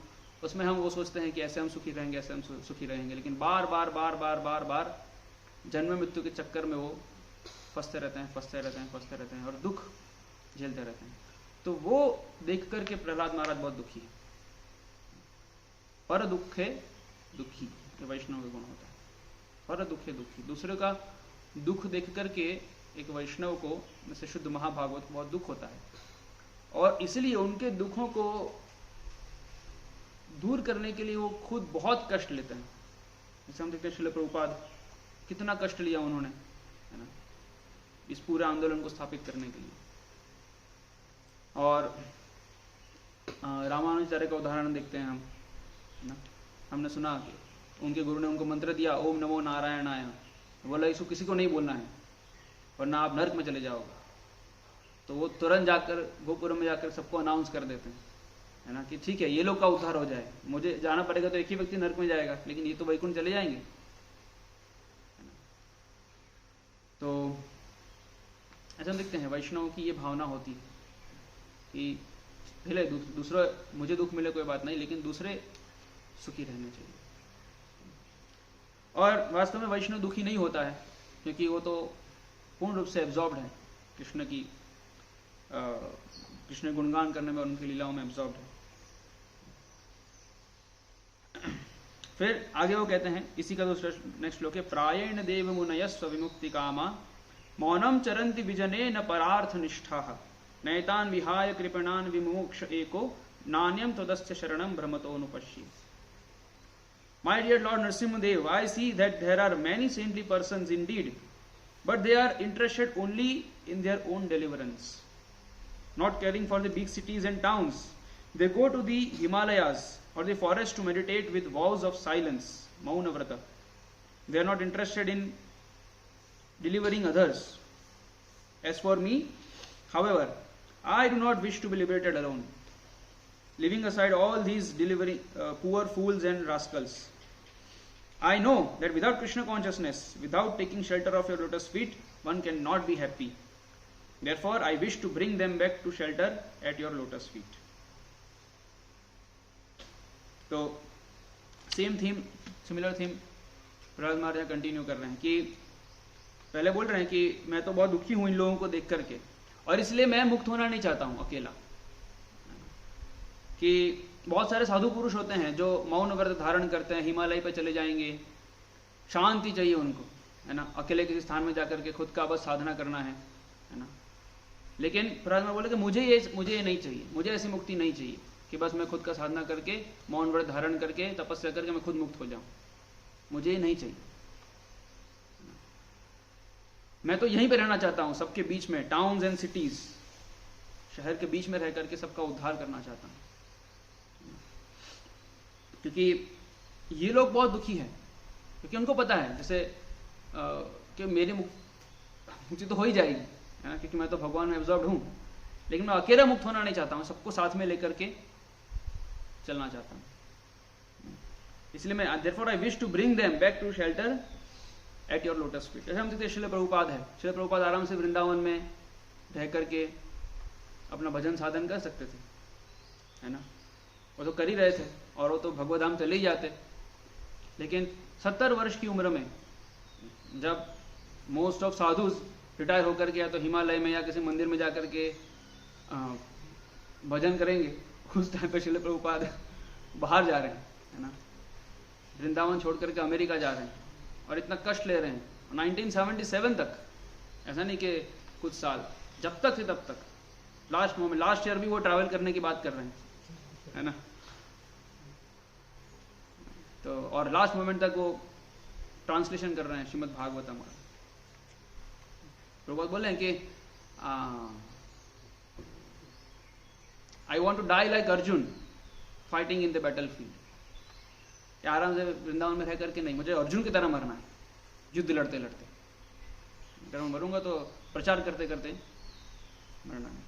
उसमें हम वो सोचते हैं कि ऐसे हम सुखी रहेंगे, ऐसे हम सुखी रहेंगे, लेकिन बार बार बार बार बार बार जन्म मृत्यु के चक्कर में वो फंसते रहते हैं और दुख झेलते रहते हैं। तो वो देख करके प्रहलाद महाराज बहुत दुखी है। पर दुखे दुखी, ये वैष्णव का गुण होता है, पर दुखे दुखी। दूसरे का दुख देख करके एक वैष्णव को, जैसे शुद्ध महाभागवत को बहुत दुख होता है, और इसलिए उनके दुखों को दूर करने के लिए वो खुद बहुत कष्ट लेते हैं। जैसे हम देखते हैं श्रील प्रभुपाद कितना कष्ट लिया उन्होंने, है ना, इस पूरे आंदोलन को स्थापित करने के लिए। और रामानुजाचार्य का उदाहरण देखते हैं हम, है ना, हमने सुना कि उनके गुरु ने उनको मंत्र दिया, ओम नमो नारायणाय, बोला इसको किसी को नहीं बोलना है वरना आप नरक में चले जाओगे। तो वो तुरंत जाकर गोपुरम में जाकर सबको अनाउंस कर देते हैं, है ना, कि ठीक है ये लोग का उद्धार हो जाए, मुझे जाना पड़ेगा तो एक ही व्यक्ति नरक में जाएगा, लेकिन ये तो वैकुंठ चले जाएंगे। तो ऐसा हम देखते हैं वैष्णव की ये भावना होती है कि पहले दूसरा मुझे दुख मिले कोई बात नहीं, लेकिन दूसरे सुखी रहने चाहिए। और वास्तव में वैष्णव दुखी नहीं होता है, क्योंकि वो तो पूर्ण रूप से एब्जॉर्ब्ड है कृष्ण की, कृष्ण गुणगान करने में और उनकी लीलाओं में एब्जॉर्ब्ड है। फिर आगे वो कहते हैं, इसी का दूसरा नेक्स्ट श्लोक है, प्रायेण देव मुनयस्व विमुक्ति कामा मौनम चरन्ति विजने न परार्थ निष्ठा नैतान विहाय कृपणान विमोक्ष एको नान्यम तदस्य शरणम भ्रमतोनुपश्य। My dear Lord Nrsimhadev, I see that there are many saintly persons indeed, but they are interested only in their own deliverance, not caring for the big cities and towns. They go to the Himalayas or the forest to meditate with vows of silence, Mauna Vrata. They are not interested in delivering others. As for me, however, I do not wish to be liberated alone. Leaving aside all these poor fools and rascals, I know that without Krishna consciousness, without taking shelter of your lotus feet, one cannot be happy. Therefore, I wish to bring them back to shelter at your lotus feet. तो same theme, similar theme Prahlad Maharaj continue कर रहे हैं कि पहले बोल रहे हैं कि मैं तो बहुत दुखी हूं इन लोगों को देख करके, और इसलिए मैं मुक्त होना नहीं चाहता हूं अकेला। कि बहुत सारे साधु पुरुष होते हैं जो मौन व्रत धारण करते हैं, हिमालय पर चले जाएंगे, शांति चाहिए उनको, है ना, अकेले किसी स्थान में जाकर के खुद का बस साधना करना है ना। लेकिन प्रहलाद बोले कि मुझे ये नहीं चाहिए, मुझे ऐसी मुक्ति नहीं चाहिए कि बस मैं खुद का साधना करके मौन व्रत धारण करके तपस्या करके मैं खुद मुक्त हो जाऊं, मुझे ये नहीं चाहिए। मैं तो यहीं पे रहना चाहता हूं, सबके बीच में, टाउन्स एंड सिटीज, शहर के बीच में रह करके सबका उद्धार करना चाहता हूं। क्योंकि ये लोग बहुत दुखी हैं, क्योंकि उनको पता है जैसे कि मेरी मुक्ति तो हो ही जाएगी, है ना, क्योंकि मैं तो भगवान में एब्जॉर्ब्ड हूं, लेकिन मैं अकेला मुक्त होना नहीं चाहता हूं, सबको साथ में लेकर के चलना चाहता हूं। इसलिए मैं therefore I wish to bring them back to shelter at your lotus feet। जैसे हम देखते हैं श्रील प्रभुपाद है, श्रील प्रभुपाद आराम से वृंदावन में रह करके अपना भजन साधन कर सकते थे, है ना, वो तो कर ही रहे थे, और वो तो भगवधाम चले ही जाते। लेकिन 70 वर्ष की उम्र में जब मोस्ट ऑफ साधुज रिटायर होकर के या तो हिमालय में या किसी मंदिर में जाकर के भजन करेंगे, उस टाइम पे श्रील प्रभुपाद बाहर जा रहे हैं, है ना, वृंदावन छोड़ करके अमेरिका जा रहे हैं और इतना कष्ट ले रहे हैं। 1977 तक, ऐसा नहीं कि कुछ साल, जब तक थे तब तक, लास्ट ईयर भी वो ट्रैवल करने की बात कर रहे हैं, है ना। तो और लास्ट मोमेंट तक वो ट्रांसलेशन कर रहे हैं श्रीमद् भागवतम। प्रभुपाद बोल रहे हैं कि I want to die like Arjuna fighting in the battlefield, या आराम से वृंदावन में रह करके नहीं, मुझे अर्जुन की तरह मरना है, युद्ध लड़ते लड़ते। अगर मैं मरूंगा तो प्रचार करते करते मरना है।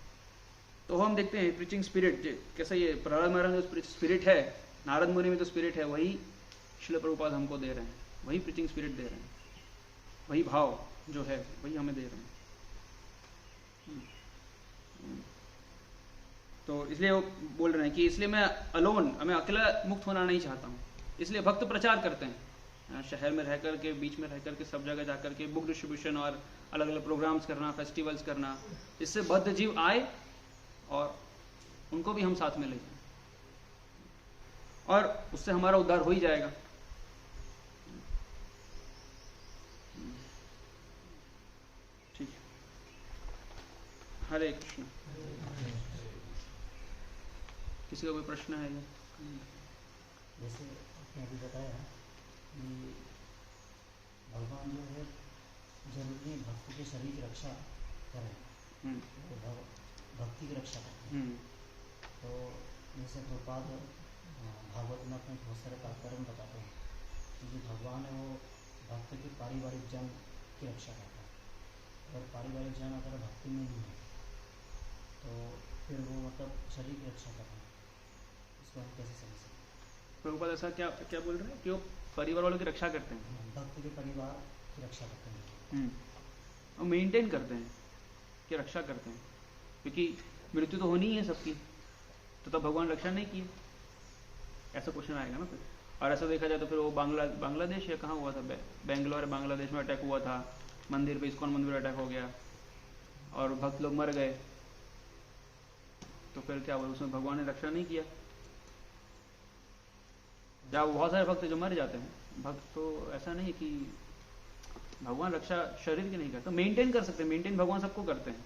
तो हम देखते हैं प्रीचिंग स्पिरिट कैसा, ये प्रहलाद महाराज में जो स्पिरिट है, नारद मुनि में तो स्पिरिट है, वही श्रील प्रभुपाद हमको दे रहे हैं, वही प्रीचिंग स्पिरिट दे रहे हैं, वही भाव जो है वही हमें दे रहे हैं। तो इसलिए वो बोल रहे हैं कि इसलिए मैं अकेला मुक्त होना नहीं चाहता हूँ, इसलिए भक्त प्रचार करते हैं, शहर में रह करके, बीच में रह करके, सब जगह जा करके बुक डिस्ट्रीब्यूशन और अलग अलग प्रोग्राम्स करना, फेस्टिवल्स करना, इससे बद्ध जीव आए और उनको भी हम साथ में ले जाएं, और उससे हमारा उद्धार हो ही जाएगा। ठीक है, हरे कृष्ण। किसी का कोई प्रश्न है? जैसे आपने अभी बताया कि भगवान जो है जरूरी भक्ति के शरीर की रक्षा करें, तो भक्ति की रक्षा करते हैं। तो जैसे प्रभुपाद भागवत में अपने बहुत सारे तात्पर्य बताते हैं कि भगवान है वो भक्त के पारिवारिक जन की रक्षा करता है, अगर पारिवारिक जन अगर भक्ति में नहीं है तो फिर वो मतलब शरीर की रक्षा करता है, इसको हम कैसे समझ सकते हैं? प्रभुपाद ऐसा क्या क्या बोल रहे हैं कि वो परिवार वालों की रक्षा करते हैं, भक्त के परिवार की रक्षा करते हैं, और मेंटेन करते हैं कि रक्षा करते हैं, क्योंकि मृत्यु तो होनी ही है सबकी, तो तब भगवान रक्षा नहीं किए, ऐसा क्वेश्चन आएगा ना फिर। और ऐसा देखा जाए तो फिर वो बांग्लादेश या कहाँ हुआ था, बेंगलोर या बांग्लादेश में अटैक हुआ था, मंदिर पे, इस्कॉन मंदिर अटैक हो गया और भक्त लोग मर गए, तो फिर क्या हुआ, उसमें भगवान ने रक्षा नहीं किया। जब बहुत सारे भक्त जो मर जाते हैं, भक्त तो ऐसा नहीं कि भगवान रक्षा शरीर की नहीं करता, मेंटेन कर सकते हैं, मेंटेन भगवान सबको करते हैं,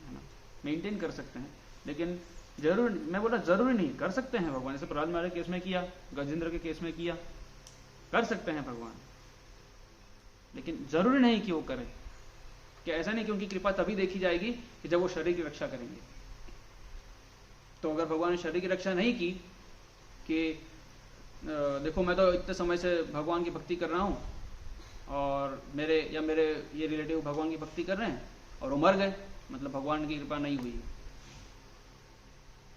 है ना, मेंटेन कर सकते हैं, लेकिन जरूर, मैं बोला जरूरी नहीं, कर सकते हैं भगवान, जैसे प्रहलाद महाराज के केस में किया, गजेंद्र के केस में किया, कर सकते हैं भगवान, लेकिन जरूरी नहीं कि वो करें, कि ऐसा नहीं कि उनकी कृपा तभी देखी जाएगी कि जब वो शरीर की रक्षा करेंगे। तो अगर भगवान ने शरीर की रक्षा नहीं की कि देखो मैं तो इतने समय से भगवान की भक्ति कर रहा हूँ और मेरे ये रिलेटिव भगवान की भक्ति कर रहे हैं और वो मर गए, मतलब भगवान की कृपा नहीं हुई,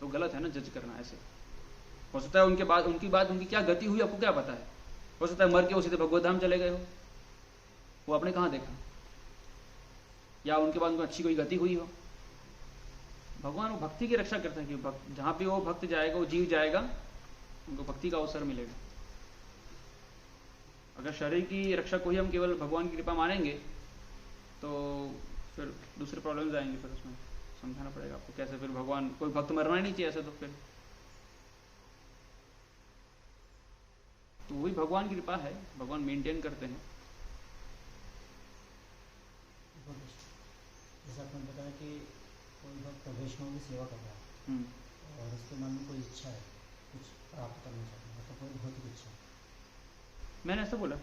तो गलत है ना जज करना ऐसे। हो सकता है उनकी क्या गति हुई आपको क्या पता है, हो सकता है मर के वो सीधे भगवत धाम चले गए हो, वो आपने कहाँ देखा, या उनके बाद उनको अच्छी कोई गति हुई हो। भगवान वो भक्ति की रक्षा करते हैं कि जहाँ पे वो भक्त जाएगा, वो जीव जाएगा, उनको भक्ति का अवसर मिलेगा। अगर शरीर की रक्षा को ही हम केवल भगवान की कृपा मानेंगे तो फिर दूसरे प्रॉब्लम्स आएंगे, फिर उसमें समझाना पड़ेगा आपको कैसे, फिर भगवान, कोई भक्त मरना ही नहीं चाहिए ऐसे, तो फिर तो वही भगवान की कृपा है, भगवान मेंटेन करते हैं। जैसा आपने बताया कि कोई भक्त वैष्णव की सेवा कर रहा है और उसके मन में कोई इच्छा है, कुछ प्राप्त करना चाहता है, मतलब कोई भौतिक इच्छा, मैंने ऐसा बोला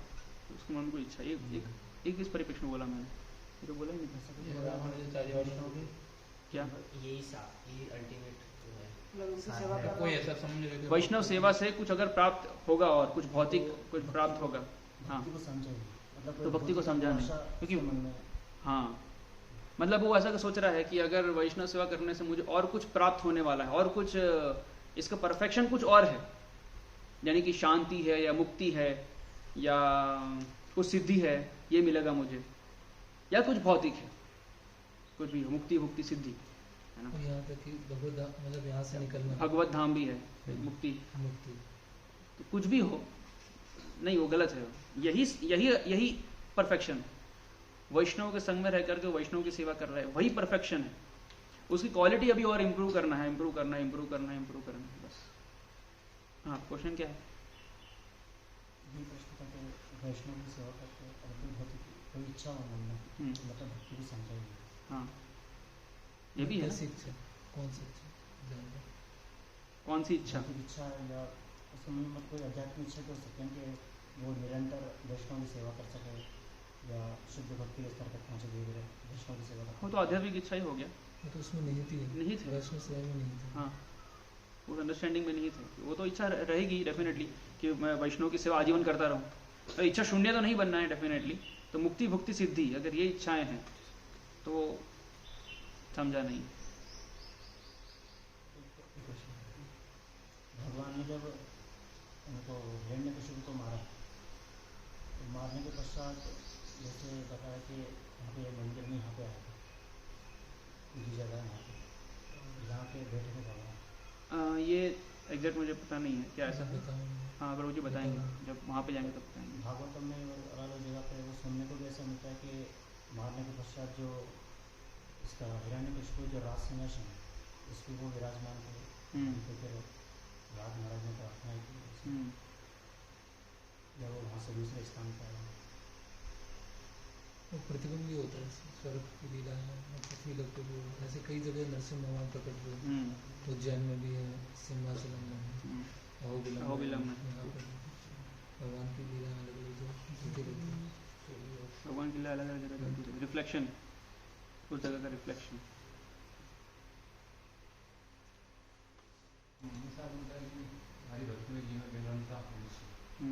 उसके मन में कोई इच्छा, एक इस परिप्रेक्ष्य में बोला मैंने, ये तो बोला ही नहीं। वैष्णव की क्या यही अल्टीमेट कोई ऐसा समझ, वैष्णव सेवा से कुछ अगर प्राप्त होगा और कुछ भौतिक कुछ प्राप्त होगा, हाँ, तो भक्ति को समझा नहीं, क्योंकि हाँ, मतलब वो ऐसा सोच रहा है कि अगर वैष्णव सेवा करने से मुझे और कुछ प्राप्त होने वाला है, और कुछ इसका परफेक्शन कुछ और है, यानी कि शांति है या मुक्ति है या कुछ सिद्धि है, ये मिलेगा मुझे, या कुछ भौतिक है, कुछ भी मुक्ति सिद्धि है ना, यहाँ तक कि मतलब यहाँ से निकलना, भगवत धाम भी है, मुक्ति, तो कुछ भी हो नहीं, वो गलत है। यही परफेक्शन है। वैष्णव के संग में रह करके वैष्णव की सेवा कर रहा है, वही परफेक्शन है। उसकी क्वालिटी अभी और इम्प्रूव करना है, बस। हाँ, क्वेश्चन क्या है? वैष्णव की सेवा करते हैं और कोई इच्छा हो मन में, मतलब भक्ति भी समझाएगी। हाँ, ये भी है। कौन सी इच्छा? इच्छा या उसके मन में कोई आध्यात्मिक इच्छा तो हो सकते हैं कि वो निरंतर वैष्णव की सेवा कर सके या शुद्ध भक्ति के स्तर तक पहुँचे, धीरे वैष्णव की सेवा कर। वो तो आध्यात्मिक इच्छा ही हो गया, तो उसमें नहीं थी वैष्णव सेवा में नहीं थी। हाँ, उस अंडरस्टैंडिंग में नहीं थे। वो तो इच्छा रहेगी डेफिनेटली कि मैं वैष्णव की सेवा आजीवन करता रहूँ, तो इच्छा शून्य तो नहीं बनना है डेफिनेटली। तो मुक्ति भुक्ति सिद्धि अगर ये इच्छाएं हैं तो समझा नहीं। भगवान ने जब उनको हिरण्यकशिपु को मारा, तो मारने के पश्चात जैसे बताया कि यहाँ पे मंदिर में यहाँ पे आया था, पूरी जगह यहाँ पे बैठे थे भगवान। ये एग्जैक्ट मुझे पता नहीं है क्या ऐसा है। बताऊँ। हाँ प्रभु जी बताएंगे, जब वहाँ पे जाएंगे तब बताएंगे। भागवतम में और अलग अलग जगह पे वो सुनने को भी ऐसा मिलता है कि मारने के पश्चात जो इसका हिरण्यकशिपु जो राज सिंहासन है इस पर वो विराजमान थे, तो फिर राज महाराज ने प्रार्थना की जब वो वहाँ से दूसरे स्थान पर आया। वो प्रतिबिंब भी होता है स्वर्ग की लीला है, पृथ्वी लोक पे भी होता है। ऐसे कई जगह नरसिंह भगवान प्रकट हुए, उज्जैन में भी है, सिंहाचलम में है, अहोबिलम में, यहाँ पर भगवान की लीला अलग अलग जगह रहती है। भगवान की लीला अलग अलग जगह रहती है, रिफ्लेक्शन, उस जगह का रिफ्लेक्शन। हमारी भक्ति में जीवन विनम्रता होनी चाहिए,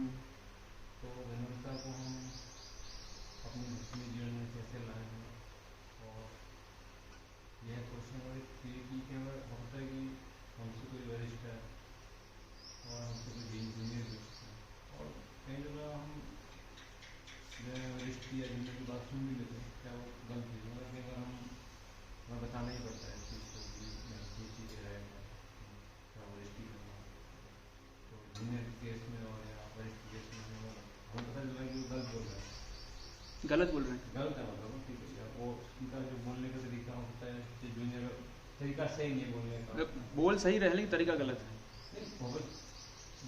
तो विनम्रता को हम अपने भक्ति जीवन में कैसे लाए हैं। और यह क्वेश्चन हमारे कि अगर होता है कि हमसे कोई वरिष्ठ है और हमसे कोई जूनियर वरिष्ठ है, और कई जगह हम वरिष्ठ या जूनियर की बात सुन भी लेते हैं, क्या वो गलत है, मगर कई बार हमें बताना ही पड़ता है चीज़ को कि चीज़ है क्या वरिष्ठ की करना। तो जूनियर केस में और या वरिष्ठ केस में हमें पता चला कि वो गलत बोल रहा है, गलत बोल रहे हैं, गलत है मतलब ठीक है। वो उनका जो बोलने का तरीका होता है कि जूनियर तरीका सही नहीं बोलने का, बोल सही रहे लेकिन तरीका गलत है।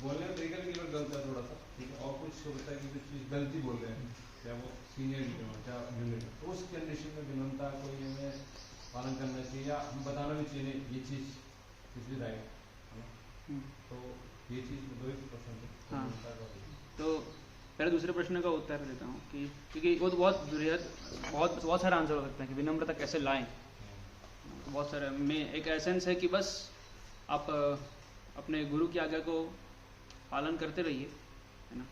बोलने का तरीका भी गलत है थोड़ा सा, ठीक है। और कुछ होता है कि कुछ चीज़ गलती बोल रहे हैं, चाहे वो सीनियर की हो चाहे जूनियर, तो उस कंडीशन में विनम्रता को हमें पालन करना चाहिए या हम बताना भी चाहिए ये चीज़ इज राइट है ना। तो ये चीज़ दो ही पसंद है। तो पहले दूसरे प्रश्न का उत्तर देता हूँ कि क्योंकि वो तो बहुत सारे आंसर हो सकते हैं कि विनम्रता कैसे लाएं। तो बहुत सारे में एक एसेंस है कि बस आप अपने गुरु की आज्ञा को पालन करते रहिए, है ना,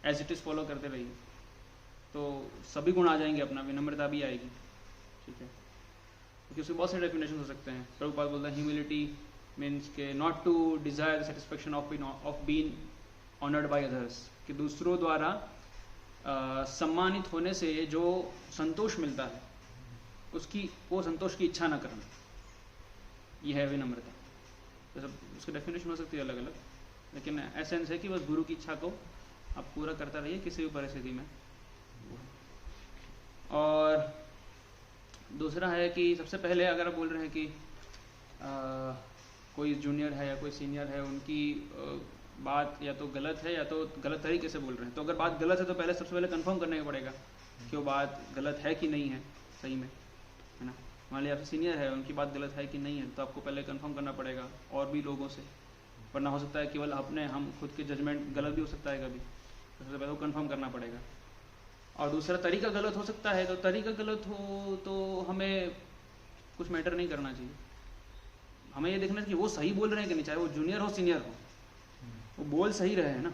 एज इट इज़ फॉलो करते रहिए, तो सभी गुण आ जाएंगे, अपना विनम्रता भी आएगी, ठीक है। क्योंकि उसके बहुत सारे डेफिनेशन हो सकते हैं। प्रभुपाद बोलता है ह्यूमिलिटी मीन्स के not to desire the satisfaction of being honoured by others, कि दूसरों द्वारा सम्मानित होने से जो संतोष मिलता है वो संतोष की इच्छा ना करना, यह है विनम्रता। तो सब उसकी डेफिनेशन हो सकती है अलग अलग, लेकिन एसेंस है कि बस गुरु की इच्छा को आप पूरा करता रहिए किसी भी परिस्थिति में। और दूसरा है कि सबसे पहले अगर आप बोल रहे हैं कि कोई जूनियर है या कोई सीनियर है, उनकी बात या तो गलत है या तो गलत तरीके से बोल रहे हैं, तो अगर बात गलत है तो पहले सबसे पहले कंफर्म करने का पड़ेगा कि वो बात गलत है कि नहीं है सही में, है ना। मान लीजिए आपसे सीनियर है, उनकी बात गलत है कि नहीं है, तो आपको पहले कंफर्म करना पड़ेगा और भी लोगों से, वरना हो सकता है केवल हम खुद के जजमेंट गलत भी हो सकता है कभी, तो सबसे पहले वो कंफर्म करना पड़ेगा। और दूसरा तरीका गलत हो सकता है, तो तरीका गलत हो तो हमें कुछ मैटर नहीं करना चाहिए, हमें ये देखना चाहिए कि वो सही बोल रहे हैं कि नहीं, चाहे वो जूनियर हो सीनियर हो, वो बोल सही रहे हैं ना,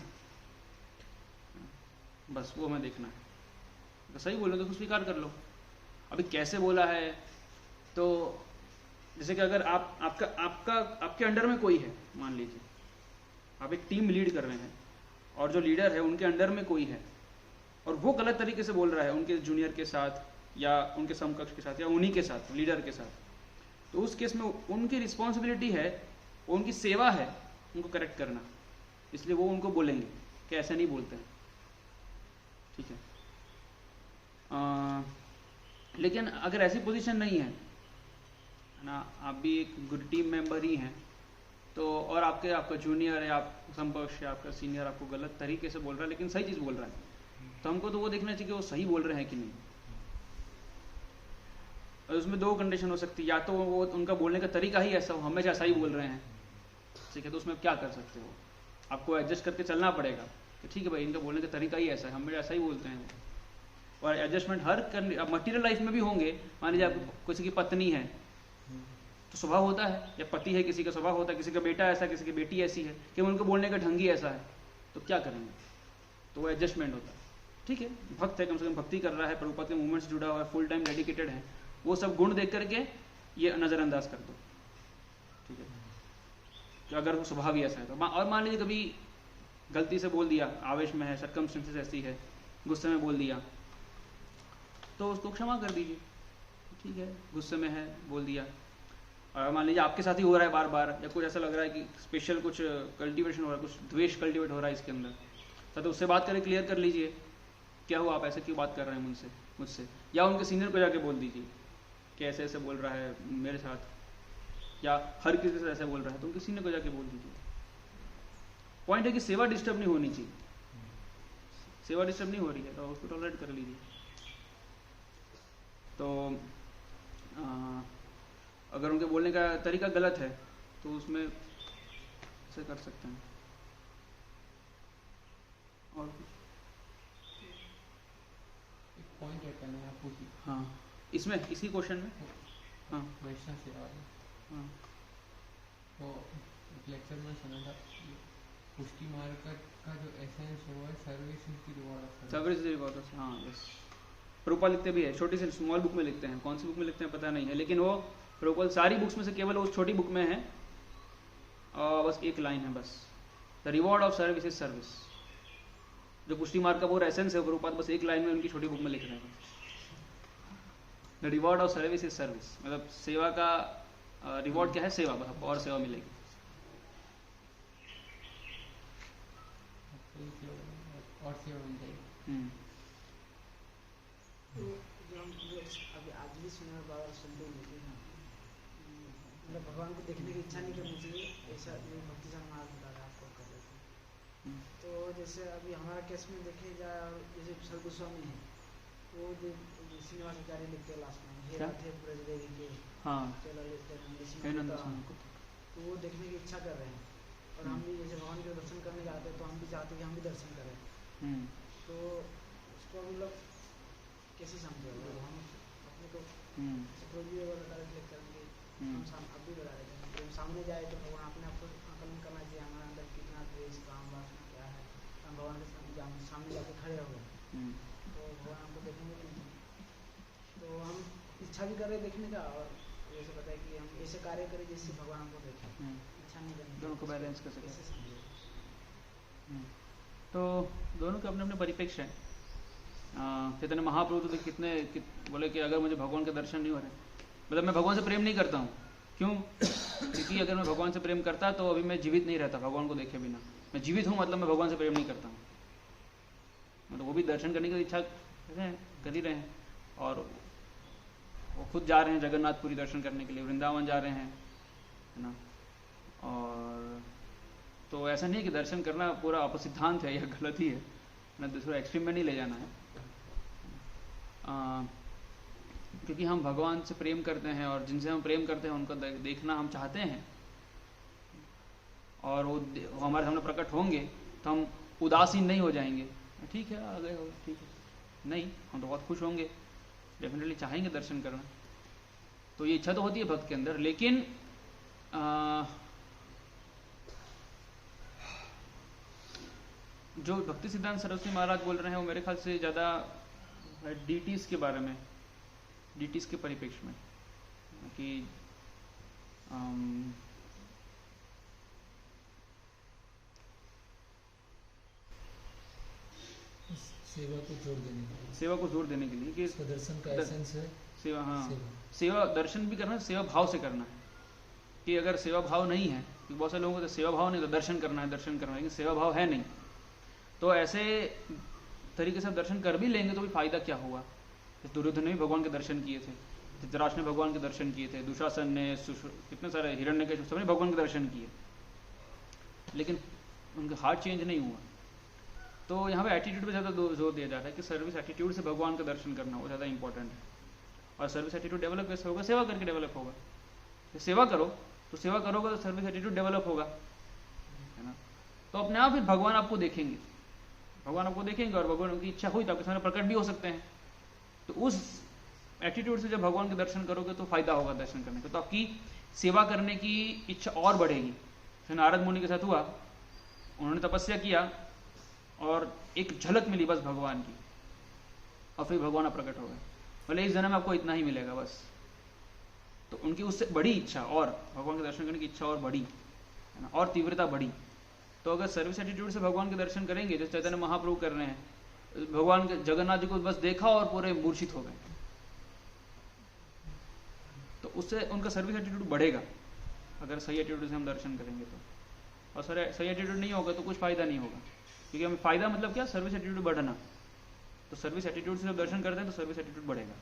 बस वो हमें देखना है। तो सही बोल रहे तो स्वीकार कर लो। अभी कैसे बोला है, तो जैसे कि अगर आपके अंडर में कोई है, मान लीजिए आप एक टीम लीड कर रहे हैं और जो लीडर है उनके अंडर में कोई है और वो गलत तरीके से बोल रहा है उनके जूनियर के साथ या उनके समकक्ष के साथ या उन्हीं के साथ, लीडर के साथ, तो उस केस में उनकी रिस्पॉन्सिबिलिटी है, उनकी सेवा है उनको करेक्ट करना, इसलिए वो उनको बोलेंगे कि ऐसे नहीं बोलते हैं, ठीक है। लेकिन अगर ऐसी पोजीशन नहीं है ना, आप भी एक गुड टीम मेंबर ही हैं, तो और आपका जूनियर या आप समकक्ष या आपका सीनियर आपको गलत तरीके से बोल रहा है लेकिन सही चीज़ बोल रहा है, तो हमको तो वो देखना चाहिए कि वो सही बोल रहे हैं कि नहीं। और उसमें दो कंडीशन हो सकती है, या तो वो उनका बोलने का तरीका ही ऐसा हो, हमेशा ऐसा ही बोल रहे हैं, ठीक है, तो उसमें क्या कर सकते हो, आपको एडजस्ट करके चलना पड़ेगा कि ठीक है भाई इनका बोलने का तरीका ही ऐसा है, हमेशा ऐसा ही बोलते हैं। और एडजस्टमेंट हर मटीरियल लाइफ में भी होंगे। मान लीजिए आपको किसी की पत्नी है, तो स्वभाव होता है, या पति है किसी का स्वभाव होता है, किसी का बेटा ऐसा, किसी की बेटी ऐसी है कि उनको बोलने का ढंग ही ऐसा है, तो क्या करेंगे, तो वो एडजस्टमेंट होता है। ठीक है, भक्त है, कम से कम भक्ति कर रहा है, प्रभुपाद के मूवमेंट से जुड़ा हुआ है, फुल टाइम डेडिकेटेड है, वो सब गुण देख करके ये नज़रअंदाज कर दो। ठीक है, कि अगर वो स्वभाव ही ऐसा है तो और मान लीजिए कभी गलती से बोल दिया, आवेश में है, सर्कमस्टेंसेस ऐसी है, गुस्से में बोल दिया, तो उसको क्षमा कर दीजिए। ठीक है, गुस्से में है, बोल दिया। और मान लीजिए आपके साथ ही हो रहा है बार बार, या कुछ ऐसा लग रहा है कि स्पेशल कुछ कल्टीवेशन हो रहा है, कुछ द्वेष कल्टीवेट हो रहा है इसके अंदर, तो उससे बात करके क्लियर कर लीजिए, क्या हुआ, आप ऐसे क्यों बात कर रहे हैं मुझसे, या उनके सीनियर को जाके बोल दीजिए कि ऐसे ऐसे बोल रहा है मेरे साथ, या हर किसी से ऐसे बोल रहा है, तो उनके सीनियर को जाके बोल दीजिए। पॉइंट है कि सेवा डिस्टर्ब नहीं होनी चाहिए, सेवा डिस्टर्ब नहीं हो रही है तो उसको टॉलरेट कर लीजिए। तो अगर उनके बोलने का तरीका गलत है तो उसमें ऐसे कर सकते हैं। और एक पॉइंट है करना है आपको कि हाँ, इसमें इसी क्वेश्चन में हाँ वैष्णव सेवा है, हाँ तो एक लेक्चर में सुना था कि पुष्टि मार्ग का जो एसेंस है वो है सर्विस की रिवॉर्ड, सर्विस रिवॉर्ड। हाँ यस, प्रभुपाद लिखते भी है, छोटी सी स्मॉल बुक में लिखते हैं, कौन सी बुक में लिखते हैं पता नहीं है, लेकिन वो प्रभुपाद सारी बुक्स में से केवल उस छोटी बुक में है, बस एक लाइन है बस, the reward of service is service. जो पुष्टि मार्ग का पूरा एसेंस है प्रभुपाद बस एक लाइन में उनकी छोटी बुक में लिख रहे हैं, the reward of service is service, मतलब सेवा का रिवॉर्ड क्या है, सेवा, बस और सेवा मिलेगी। और सेवा मिल जाएगी। तो जो हम अभी आज भी सुने बाबा सुनते हैं ना, मतलब भगवान को देखने की इच्छा नहीं करनी चाहिए, ऐसा ये भक्ति जन मार्ग बता रहा है आपको कर रहे थे। तो जैसे अभी हमारा केस में देखे जाए, जैसे सर गोस्वामी है, वो जो श्रीनिवास आचार्य लिखते हैं लास्ट में, हे राधे ब्रजदेवी के हाँ तो वो देखने की इच्छा कर रहे हैं, और हम भी जैसे भगवान के दर्शन करने जाते हैं तो हम भी चाहते हैं कि हम भी दर्शन करें, तो उसको मतलब कैसे समझे, हम अपने को डायरेक्ट करेंगे, हम अब भी बता रहे हैं कि हम सामने जाए तो भगवान अपने आप को आकलन करना चाहिए, हमारे अंदर कितना द्वेष काम वासना क्या है, हम भगवान के सामने जाके खड़े हो गए तो भगवान हमको देखेंगे नहीं, तो हम इच्छा भी कर रहे देखने का, और जैसे बताया कि हम ऐसे कार्य करें जिससे भगवान हमको देखें, इच्छा नहीं करनी, दोनों को बैलेंस कर सकें। तो दोनों के अपने अपने परिप्रेक्ष्य हैं। चैतन्य महाप्रभु तो कितने बोले कि अगर मुझे भगवान के दर्शन नहीं हो रहे, मतलब मैं भगवान से प्रेम नहीं करता हूँ, क्यों, क्योंकि अगर मैं भगवान से प्रेम करता तो अभी मैं जीवित नहीं रहता भगवान को देखे बिना, मैं जीवित हूँ मतलब मैं भगवान से प्रेम नहीं करता हूँ, मतलब वो भी दर्शन करने की इच्छा कर ही रहे हैं, और वो खुद जा रहे हैं जगन्नाथपुरी दर्शन करने के लिए, वृंदावन जा रहे हैं, है ना। और तो ऐसा नहीं है कि दर्शन करना पूरा अपसिद्धांत है या गलत ही है ना, दूसरा एक्सट्रीम में नहीं ले जाना है, क्योंकि हम भगवान से प्रेम करते हैं और जिनसे हम प्रेम करते हैं उनको देखना हम चाहते हैं, और वो हमारे सामने प्रकट होंगे तो हम उदासीन नहीं हो जाएंगे, ठीक है आ गए हो ठीक है, नहीं हम तो बहुत खुश होंगे, डेफिनेटली चाहेंगे दर्शन करना, तो ये इच्छा तो होती है भक्त के अंदर, लेकिन जो भक्ति सिद्धांत सरस्वती महाराज बोल रहे हैं वो मेरे ख्याल से ज़्यादा डीटीज के बारे में, डीटीज के परिप्रेक्ष्य में, कि सेवा को जोड़ देने के लिए, सेवा को जोड़ देने के लिए कि दर्शन का एसेंस है सेवा। हाँ सेवा दर्शन भी करना है, सेवा भाव से करना है, कि अगर सेवा भाव नहीं है, क्योंकि बहुत सारे लोगों को तो सेवा भाव नहीं तो दर्शन करना है लेकिन सेवा भाव है नहीं, तो ऐसे तरीके से दर्शन कर भी लेंगे तो भी फायदा क्या हुआ। दुर्योधन ने भी भगवान के दर्शन किए थे, धृतराष्ट्र ने भगवान के दर्शन किए थे, दुशासन ने, कितने सारे हिरण्यकशिपु सबने भगवान के दर्शन किए, लेकिन उनका हार्ट चेंज नहीं हुआ। तो यहाँ पे एटीट्यूड पे ज़्यादा जोर दिया जाता है कि सर्विस एटीट्यूड से भगवान का दर्शन करना वो ज़्यादा इंपॉर्टेंट है, और सर्विस एटीट्यूड डेवलप कैसे होगा, सेवा करके डेवलप होगा। सेवा करो तो सेवा करोगे तो सर्विस एटीट्यूड डेवलप होगा, है ना। तो अपने आप फिर भगवान आपको देखेंगे, भगवान आपको देखेंगे, और भगवान उनकी इच्छा हुई तो आपके सामने प्रकट भी हो सकते हैं। तो उस एटीट्यूड से जब भगवान के दर्शन करोगे तो फायदा होगा दर्शन करने का। तो आपकी सेवा करने की इच्छा और बढ़ेगी। फिर नारद मुनि के साथ हुआ, उन्होंने तपस्या किया और एक झलक मिली बस भगवान की, और फिर भगवान प्रकट हो गए। बोले इस जन्म में आपको इतना ही मिलेगा बस। तो उनकी उससे बड़ी इच्छा, और भगवान के दर्शन करने की इच्छा और बड़ी, है ना, और तीव्रता बढ़ी। तो अगर सर्विस एटीट्यूड से भगवान के दर्शन करेंगे, जैसे चैतन्य महाप्रभु कर रहे हैं, भगवान के जगन्नाथ जी को बस देखा और पूरे मूर्छित हो गए, तो उससे उनका सर्विस एटीट्यूड बढ़ेगा अगर सही एटीट्यूड से हम दर्शन करेंगे तो। और सही एटीट्यूड नहीं होगा तो कुछ फायदा नहीं होगा, क्योंकि हमें फायदा मतलब क्या, सर्विस एटीट्यूड बढ़ना। तो सर्विस एटीट्यूड से जब दर्शन करते हैं तो सर्विस एटीट्यूड बढ़ेगा।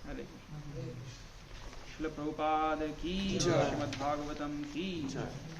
हरे कृष्ण। श्रील प्रभुपाद की जय, श्रीमद्भागवतम की जय।